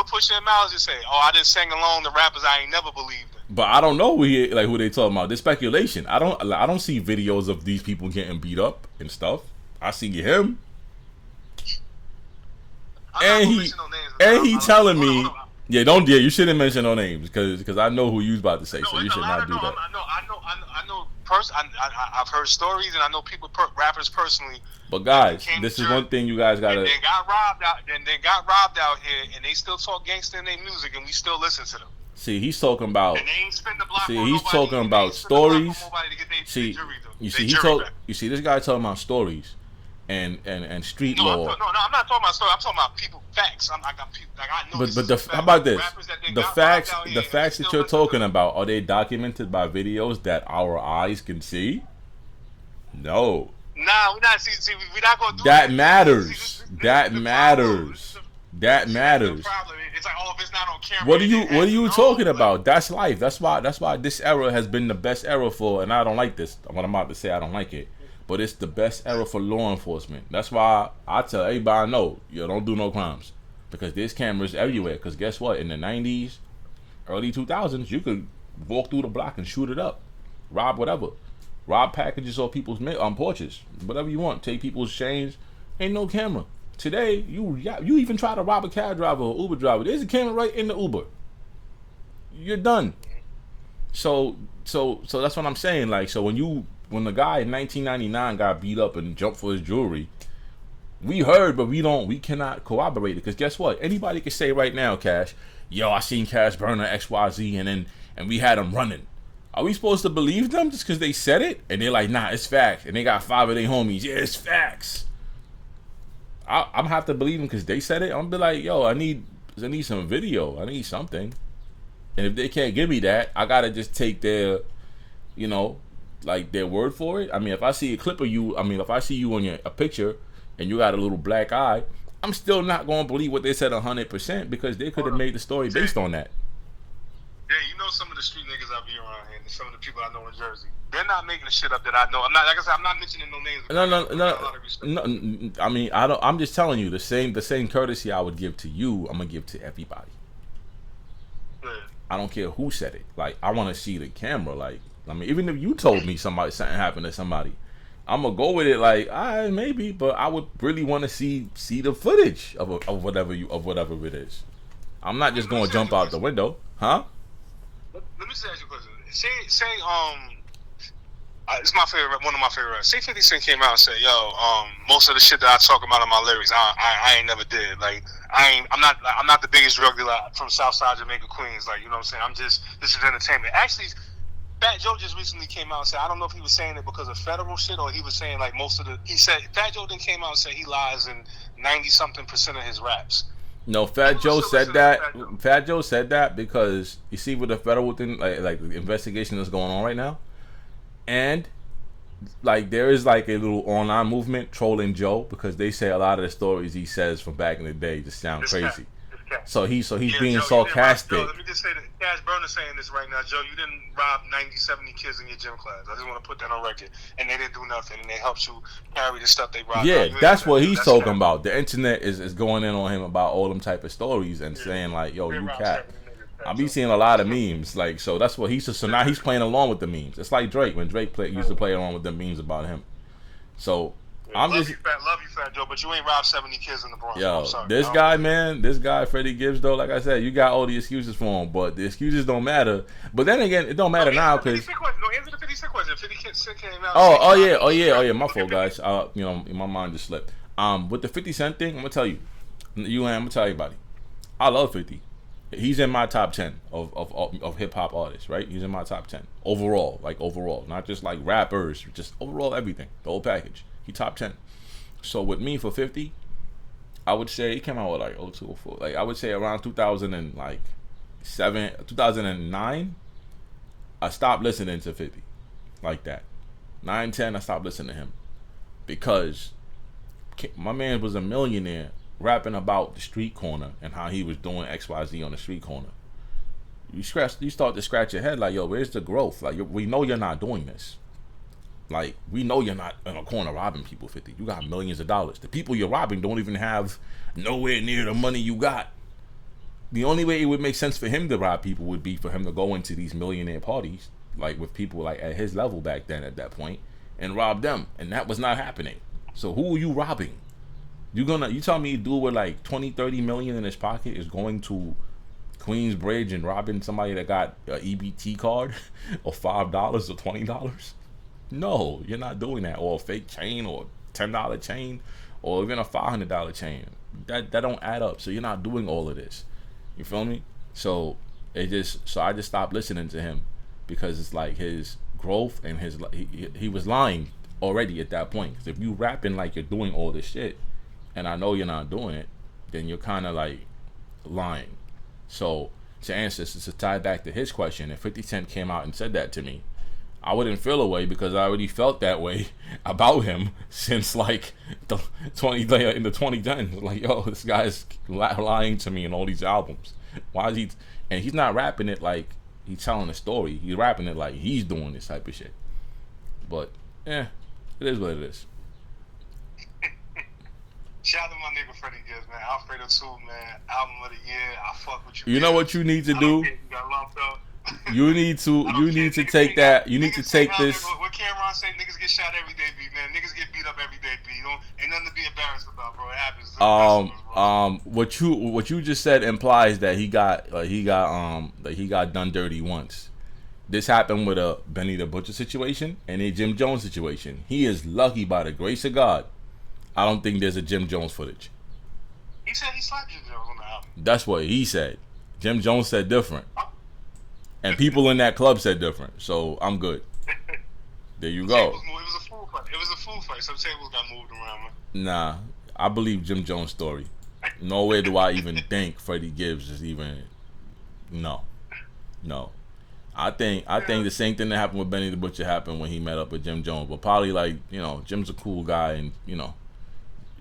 Pusha Miles just say? Oh, I just sang along the rappers I ain't never believed in. But I don't know who they talking about. This speculation. I don't see videos of these people getting beat up and stuff. I see him, and he telling me, you shouldn't mention no names because I know who you was about to say, so you should not do that. I know. I've heard stories and I know people, rappers personally. But guys, this is one thing you guys gotta. They got robbed out here, and they still talk gangster in their music, and we still listen to them. See, he's talking about. And they ain't spin the block. He's talking about stories. You see, this guy talking about stories, and street law. No, I'm not talking about stories. I'm talking about people facts. I got people. Like I know. But how about this? The facts that you're talking about, are they documented by videos that our eyes can see? No. Nah, we're not. See, we're not gonna do that. Matters. That matters. That matters. It's like, oh, if it's not on camera. What are you talking about? That's life. That's why this era has been the best era for. And I don't like this. What I'm about to say, I don't like it. but it's the best era for law enforcement. That's why I tell everybody I know, yo, don't do no crimes. Because there's cameras everywhere. Because guess what? In the 90s, early 2000s, you could walk through the block and shoot it up. Rob whatever. Rob packages off people's porches. Whatever you want. Take people's chains. Ain't no camera. Today, you even try to rob a cab driver or Uber driver. There's a camera right in the Uber. You're done. So that's what I'm saying. Like, so when the guy in 1999 got beat up and jumped for his jewelry, we heard, but we cannot corroborate it. Because guess what? Anybody can say right now, Cash, yo, I seen Cash burn XYZ and we had him running. Are we supposed to believe them just because they said it? And they're like, nah, it's facts. And they got 5 of their homies. Yeah, it's facts. I'm gonna have to believe them because they said it. I'm gonna be like, yo, I need some video. I need something. And if they can't give me that, I gotta just take their, like their word for it. I mean, if I see a clip of you, if I see you on a picture and you got a little black eye, I'm still not gonna believe what they said 100% because they could have made the story based on that. Yeah, some of the street niggas I be around here, and some of the people I know in Jersey, they're not making the shit up that I know. I'm not, like I said, I'm not mentioning no names. No. I mean, I don't. I'm just telling you the same courtesy I would give to you. I'm gonna give to everybody. Yeah. I don't care who said it. Like, I want to see the camera. Like, I mean, even if you told me something happened to somebody, I'm gonna go with it. Like, maybe, but I would really want to see the footage of whatever it is. I'm not just gonna jump out the window, huh? Let me ask you a question. Say, it's one of my favorite raps. Say 50 Cent came out and said, yo, most of the shit that I talk about in my lyrics, I ain't never did. Like, I'm not the biggest drug dealer from Southside Jamaica, Queens. Like, you know what I'm saying? This is entertainment. Actually, Fat Joe just recently came out and said, I don't know if he was saying it because of federal shit or he was saying like he said, Fat Joe then came out and said he lies in 90-something% of his raps. No, Fat Joe said that. Fat Joe said that because you see with the federal thing, like the investigation that's going on right now, and like there is like a little online movement trolling Joe because they say a lot of the stories he says from back in the day just sound crazy. So he's being Joe, sarcastic. Joe, let me just say that Cash Burner's saying this right now. Joe, you didn't rob 90, 70 kids in your gym class. I just want to put that on record. And they didn't do nothing, and they helped you carry the stuff they robbed. Yeah, that's what he's talking about. The internet is going in on him about all them type of stories and saying like, yo, you cat. I be seeing a lot of memes, like, so that's what so now he's playing along with the memes. It's like Drake when Drake used to play along with the memes about him. So love you, Fat Joe, but you ain't robbed 70 kids in the Bronx. Yo, I'm sorry. this guy, Freddie Gibbs, though, like I said, you got all the excuses for him, but the excuses don't matter. But then again, it don't matter now because. Answer the 50 Cent question. 50 Cent came out. Oh yeah. My fault, guys. My mind just slipped. With the 50 Cent thing, I'm gonna tell you, I'm gonna tell everybody, I love 50. He's in my top 10 of hip hop artists, right? He's in my top 10 overall, not just like rappers, just overall everything, the whole package. He top 10. So with me for 50, I would say he came out with like 02 or 04. Like I would say around 2009, I stopped listening to 50 like that. 9, 10, I stopped listening to him because my man was a millionaire rapping about the street corner and how he was doing XYZ on the street corner. You start to scratch your head like, yo, where's the growth? Like, we know you're not doing this. Like, we know you're not in a corner robbing people, 50. You got millions of dollars. The people you're robbing don't even have nowhere near the money you got. The only way it would make sense for him to rob people would be for him to go into these millionaire parties, like with people like at his level back then at that point, and rob them. And that was not happening. So who are you robbing? You tell me a dude with like 20, 30 million in his pocket is going to Queensbridge and robbing somebody that got an EBT card or $5 or $20? No, you're not doing that. Or a fake chain or $10 chain or even a $500 chain. That don't add up. So you're not doing all of this. You feel me? So I just stopped listening to him because it's like his growth and he was lying already at that point. Because if you rapping like you're doing all this shit and I know you're not doing it, then you're kind of like lying. So to tie back to his question, if 50 Cent came out and said that to me, I wouldn't feel a way because I already felt that way about him since like in the 2010s. Like, yo, this guy's lying to me in all these albums. Why is he? And he's not rapping it like he's telling a story. He's rapping it like he's doing this type of shit. But It is what it is. Shout out to my nigga Freddie Gibbs, man. Alfredo 2, man. Album of the year. I fuck with you. You know what you need to do? You got lumped up. You need to take that. You need to take this. What Cameron say? Niggas get shot every day, B, man. Niggas get beat up every day, B. Ain't nothing to be embarrassed about, bro. It happens. What you just said implies that he got done dirty once. This happened with a Benny the Butcher situation and a Jim Jones situation. He is lucky, by the grace of God, I don't think there's a Jim Jones footage. He said he slapped Jim Jones on the album. That's what he said. Jim Jones said different. And people in that club said different. So I'm good. There you go. It was a fool fight. It was a fool fight. Some tables got moved around, man. Nah, I believe Jim Jones' story. Nowhere do I even think Freddie Gibbs is even. No. I think the same thing that happened with Benny the Butcher happened when he met up with Jim Jones. But probably Jim's a cool guy, and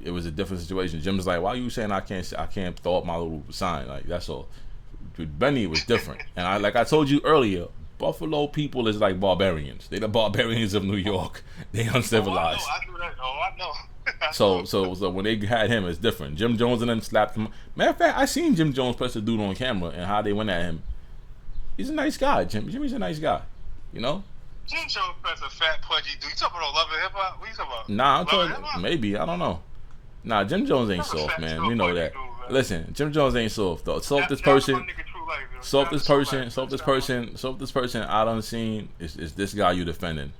it was a different situation. Jim's like, why are you saying I can't throw up my little sign? Like, that's all. With Benny, it was different. And I told you earlier, Buffalo people is like barbarians. They the barbarians of New York. They uncivilized. I knew that. I know. So when they had him, it's different. Jim Jones and them slapped him. Matter of fact, I seen Jim Jones press the dude on camera and how they went at him. He's a nice guy. Jimmy's a nice guy. Jim Jones press a fat pudgy dude. You talking about Love and Hip Hop? What you talking about? Nah, I'm talking maybe. I don't know. Nah, Jim Jones ain't soft, man. We know that. Listen, Jim Jones ain't soft though. Softest person I done seen is this guy you defending.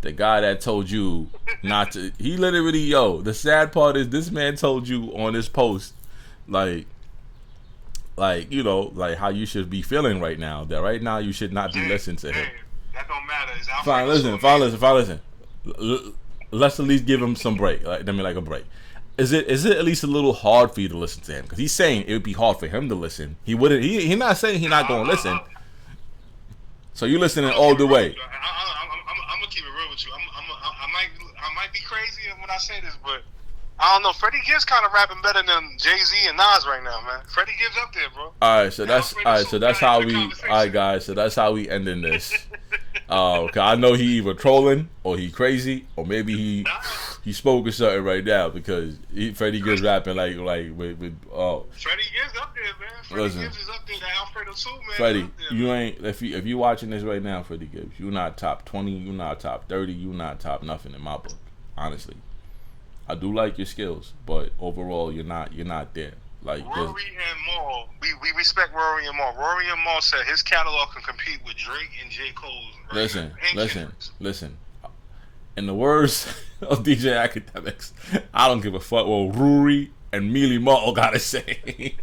The guy that told you not to. He literally, the sad part is this man told you on this post, like how you should be feeling right now. That right now you should not be listening to him. That don't matter. Fine, listen. Let's at least give him some break. Like a break. Is it at least a little hard for you to listen to him? Because he's saying it would be hard for him to listen. He wouldn't. He's not saying he's not going to listen. So you're listening all the way. I'm gonna keep it real with you. I might be crazy when I say this, but I don't know. Freddie Gibbs kind of rapping better than Jay-Z and Nas right now, man. Freddie Gibbs up there, bro. All right, so that's how we. All right, guys. So that's how we ending this. Cause I know he either trolling or he crazy or maybe he spoke or something right now because Freddie Gibbs rapping with Freddie Gibbs up there, man. Freddie Gibbs is up there. That Alfredo 2, man. Freddie, you ain't if you watching this right now, Freddie Gibbs, you not top 20, you not top 30, you not top nothing in my book. Honestly, I do like your skills, but overall you're not there. Like Rory and Mal, we respect Rory and Mal. Rory and Mal said his catalog can compete with Drake and J. Cole's. Listen. In the words of DJ Academics, I don't give a fuck what Rory and Mealy Mal gotta say.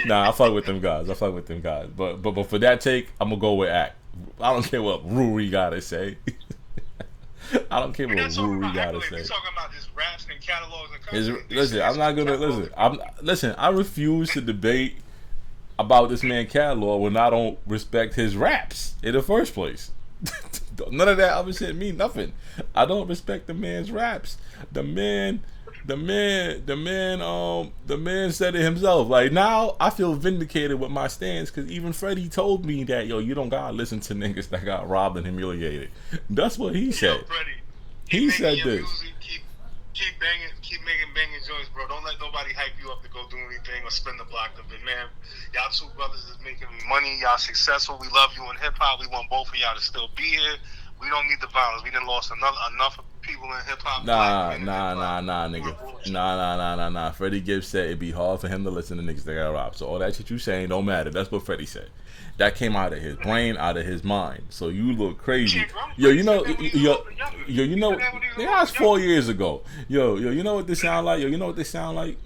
Nah, I fuck with them guys. But for that take, I'm gonna go with Act. I don't care what Rory gotta say. I don't care what Rory gotta say. We're talking about his raps and catalogs and country. Listen, I'm not gonna listen. I refuse to debate about this man's catalog when I don't respect his raps in the first place. None of that other shit mean nothing. I don't respect the man's raps. The man said it himself. Like, now I feel vindicated with my stance because even Freddie told me that, you don't gotta listen to niggas that got robbed and humiliated. That's what he said. Freddie, he said this. Music, keep making banging joints, bro. Don't let nobody hype you up to go do anything or spin the block of it, man. Y'all two brothers is making money. Y'all successful. We love you in hip hop. We want both of y'all to still be here. We don't need the violence. We done lost enough people in hip hop. Nah, nigga. Nah. Freddie Gibbs said it'd be hard for him to listen to niggas that got robbed. So all that shit you saying don't matter. That's what Freddie said. That came out of his brain, out of his mind. So you look crazy. You know, that was 4 years ago. You know what this sound like?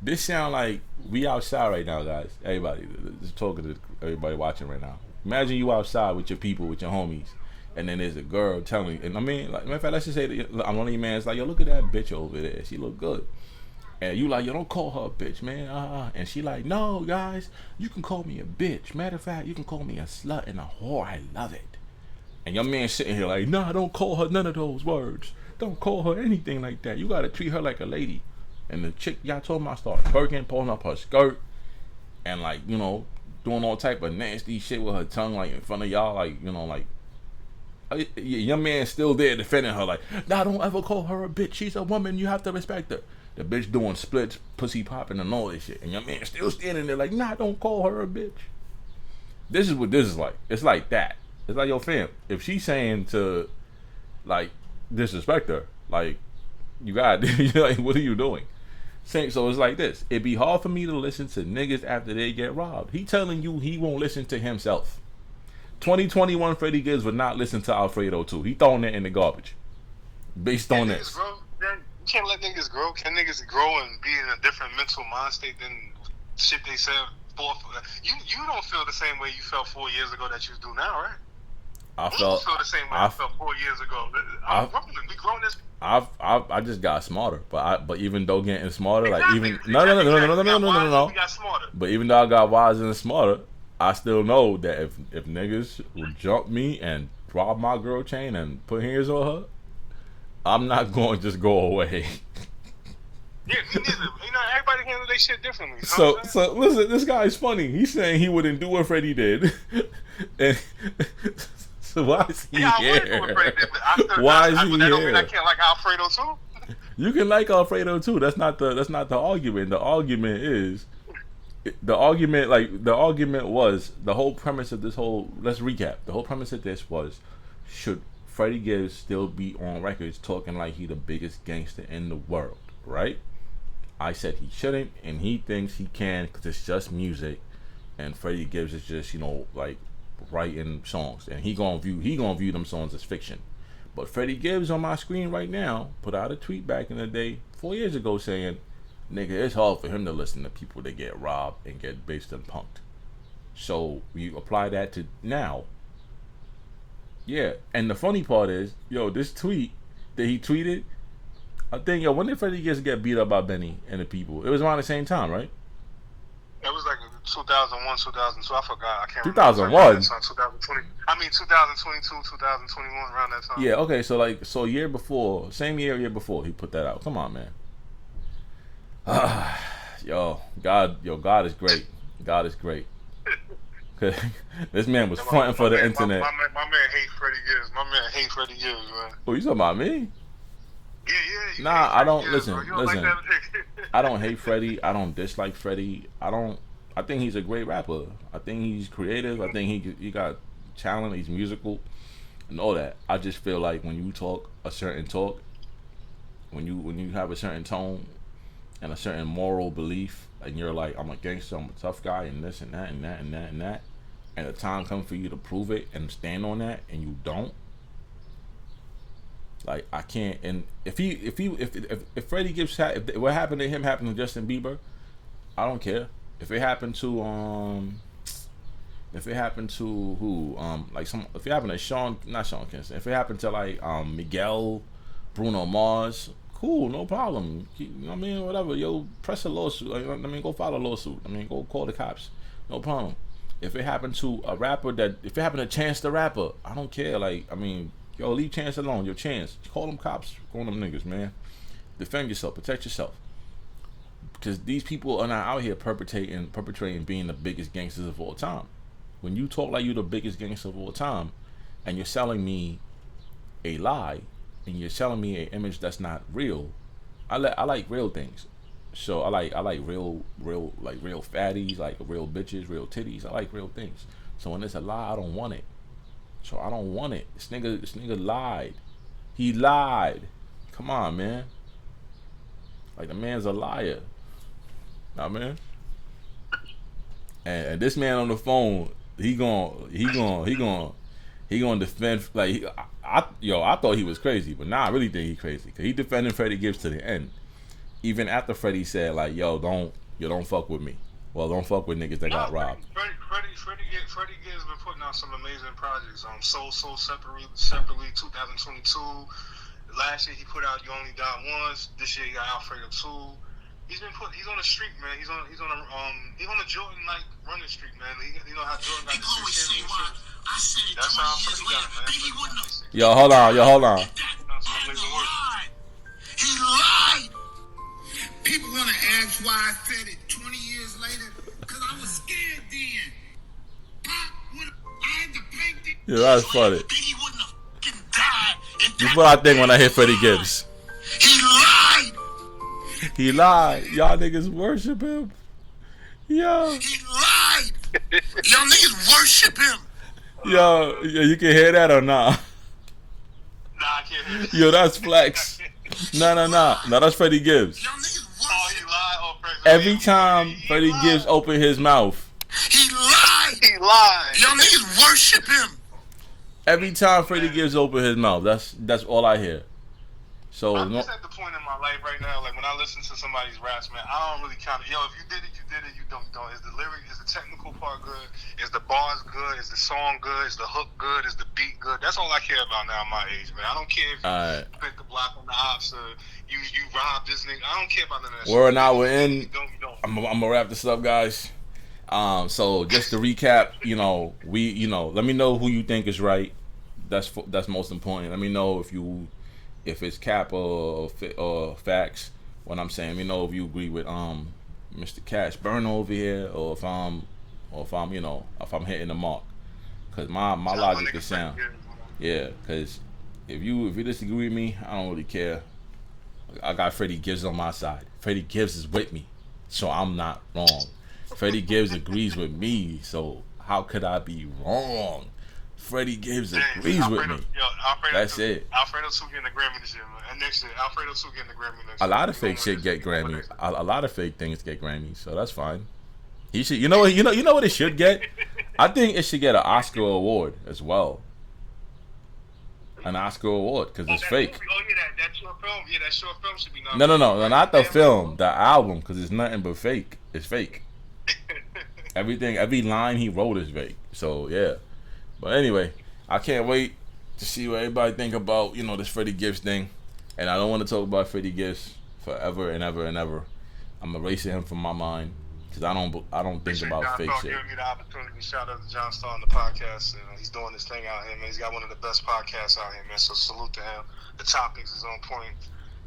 This sound like we outside right now, guys. Everybody, just talking to everybody watching right now. Imagine you outside with your people, with your homies, and then there's a girl telling you, and I mean, like, matter of fact, let's just say that one of your man's like, look at that bitch over there. She look good. And you like, don't call her a bitch, man. And she like, no, guys, you can call me a bitch. Matter of fact, you can call me a slut and a whore. I love it. And your man sitting here like, nah, don't call her none of those words. Don't call her anything like that. You gotta treat her like a lady. And the chick, y'all told me I started twerking, pulling up her skirt, and like, doing all type of nasty shit with her tongue, like in front of y'all, like, like Your man still there defending her like, nah, don't ever call her a bitch. She's a woman. You have to respect her. The bitch doing splits, pussy popping, and all this shit, and your man still standing there like, nah, don't call her a bitch. This is what this is like. It's like that. It's like, yo, fam, if she's saying to, like, disrespect her, like, you got, like, what are you doing? So it's like this. It'd be hard for me to listen to niggas after they get robbed. He telling you he won't listen to himself. 2021 Freddie Gibbs would not listen to Alfredo 2. He throwing that in the garbage. Based on this. Grow, you can't let niggas grow. Can niggas grow and be in a different mental mind state than shit they said? You don't feel the same way you felt 4 years ago that you do now, right? I feel the same way I felt 4 years ago. We grown as. I just got smarter, but even though getting smarter, exactly, like even no. We got smarter. But even though I got wiser and smarter, I still know that if niggas would jump me and rob my girl chain and put hands on her, I'm not going to just go away. Yeah, me neither. You know, everybody handle their shit differently. So listen, this guy's funny. He's saying he wouldn't do what Freddie did. And so why is he here? Why is he here? That don't mean I can't like Alfredo too. You can like Alfredo too. That's not the argument. The argument is the argument was the whole premise of this whole. Let's recap. The whole premise of this was, should Freddie Gibbs still be on records talking like he the biggest gangster in the world, right? I said he shouldn't, and he thinks he can because it's just music, and Freddie Gibbs is just, like writing songs, and he gonna view them songs as fiction. But Freddie Gibbs on my screen right now put out a tweet back in the day 4 years ago saying, nigga, it's hard for him to listen to people that get robbed and get based and punked. So you apply that to now. Yeah, and the funny part is, this tweet that he tweeted, I think, when did Freddie Gibbs get beat up by Benny and the people? It was around the same time, right? It was like 2001, 2002. I forgot. I can't 2001. remember. 2020. I mean 2022, 2021, around that time. Yeah. Okay. So year before, same year before, he put that out. Come on, man. God is great. God is great. This man was fronting for the internet. My man hate Freddie Gibbs. My man hate Freddie Gibbs, man. Oh, you talking about me? Yeah. Nah, I don't listen. Like I don't hate Freddie. I don't dislike Freddie. I think he's a great rapper. I think he's creative. I think he got talent. He's musical and all that. I just feel like when you talk a certain talk, when you have a certain tone and a certain moral belief, and you're like, I'm a gangster, I'm a tough guy, and this and that and that and that and that, and the time comes for you to prove it and stand on that, and you don't. Like, I can't. And if Freddie Gibbs if what happened to him happened to Justin Bieber, I don't care. If it happened to if it happened to who if it happened to not Sean Kingston, if it happened to like Miguel, Bruno Mars, cool, no problem. I mean, whatever. Yo, press a lawsuit. Go file a lawsuit. Go call the cops. No problem. If it happened to a rapper if it happened to Chance the Rapper, I don't care. Yo, leave Chance alone. Your Chance. Call them cops. Call them niggas, man. Defend yourself. Protect yourself. Because these people are not out here perpetrating being the biggest gangsters of all time. When you talk like you're the biggest gangster of all time, and you're selling me a lie, and you're selling me an image that's not real, I like real things. So I like real fatties, like real bitches, real titties. I like real things. So when it's a lie, I don't want it. So I don't want it. This nigga lied. He lied. Come on, man. Like, the man's a liar. Nah, man. And this man on the phone, he gonna defend. Like, I thought he was crazy, but now I really think he crazy, because he defended Freddie Gibbs to the end, even after Freddie said like, don't fuck with me. Well, don't fuck with niggas that got robbed. Freddie Gibbs been putting out some amazing projects. Soul separately 2022. Last year he put out You Only Die Once. This year he got Alfredo 2. He's on the street, man. He's on a Jordan running streak, man. You know how Jordan got the street championship. That's how Freddie got it, man. Yo, hold on. He lied. People want to ask why I said it 20 years later, because I was scared then. I had to paint it. Yeah, that's funny. This is what I think when I hear Freddie Gibbs. He lied. He lied. Y'all niggas worship him. Yo. He lied. Y'all niggas worship him. Yo, you can hear that or not? Nah, I can't hear it. Yo, that's flex. No, that's Freddie Gibbs. Y'all niggas Oh, worship he lied. Oh, Freddie. Every time He Freddie lied. Gibbs open his mouth, He lied. He lied. Y'all niggas worship him. every time Freddie Gibbs open his mouth, that's all I hear. So I'm no, just at the point in my life right now, like when I listen to somebody's raps, man, I don't really count it. Yo, if you did it, you did it. You don't, you don't. Is the lyric, is the technical part good? Is the bars good? Is the song good? Is the hook good? Is the beat good? That's all I care about now at my age, man. I don't care if you Alright. pick the block on the ops or you rob this nigga. I don't care about none of that We're shit. an hour in. You don't. I'm gonna wrap this up, guys. So just to recap, let me know who you think is right. That's most important. Let me know if it's cap or facts. What I'm saying, let me know if you agree with Mr. Cash Burner over here, or if I'm hitting the mark. Cause my logic is sound. Yeah, cause if you disagree with me, I don't really care. I got Freddie Gibbs on my side. Freddie Gibbs is with me, so I'm not wrong. Freddie Gibbs agrees with me, so how could I be wrong? Freddie Gibbs agrees with me. That's it. Alfredo 2 getting the Grammy this year, man. And next year, Alfredo 2 getting the Grammy next A year. lot of fake shit get Grammys. A lot of fake things get Grammys, so that's fine. He should. You know what it should get? I think it should get an Oscar award as well. An Oscar award because it's fake. Movie, that short film. Yeah, that short film should be nominated. No, not the film, the album, because it's nothing but fake. It's fake. Every line he wrote is fake. So yeah. But anyway, I can't wait to see what everybody think about this Freddie Gibbs thing, and I don't want to talk about Freddie Gibbs forever and ever and ever. I'm erasing him from my mind because I don't think about fake shit. Giving me the opportunity. Shout out to John Starr on the podcast. He's doing this thing out here, man. He's got one of the best podcasts out here, man. So salute to him. The topics is on point.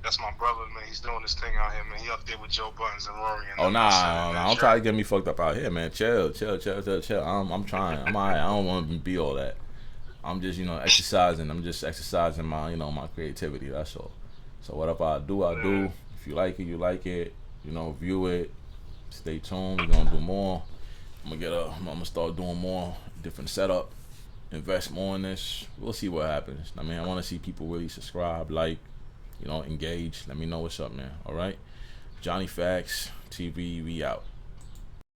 That's my brother, man. He's doing this thing out here, man. He up there with Joe Buttons and Rory. And Don't try to get me fucked up out here, man. Chill. I'm trying. I'm alright. I don't want to be all that. I'm just, exercising. I'm just exercising my, my creativity. That's all. So whatever I do, I do. If you like it, you like it. View it. Stay tuned. We're gonna do more. I'm gonna start doing more different setup. Invest more in this. We'll see what happens. I mean, I want to see people really subscribe, like, engage. Let me know what's up, man. All right. Johnny Facts TV. We out.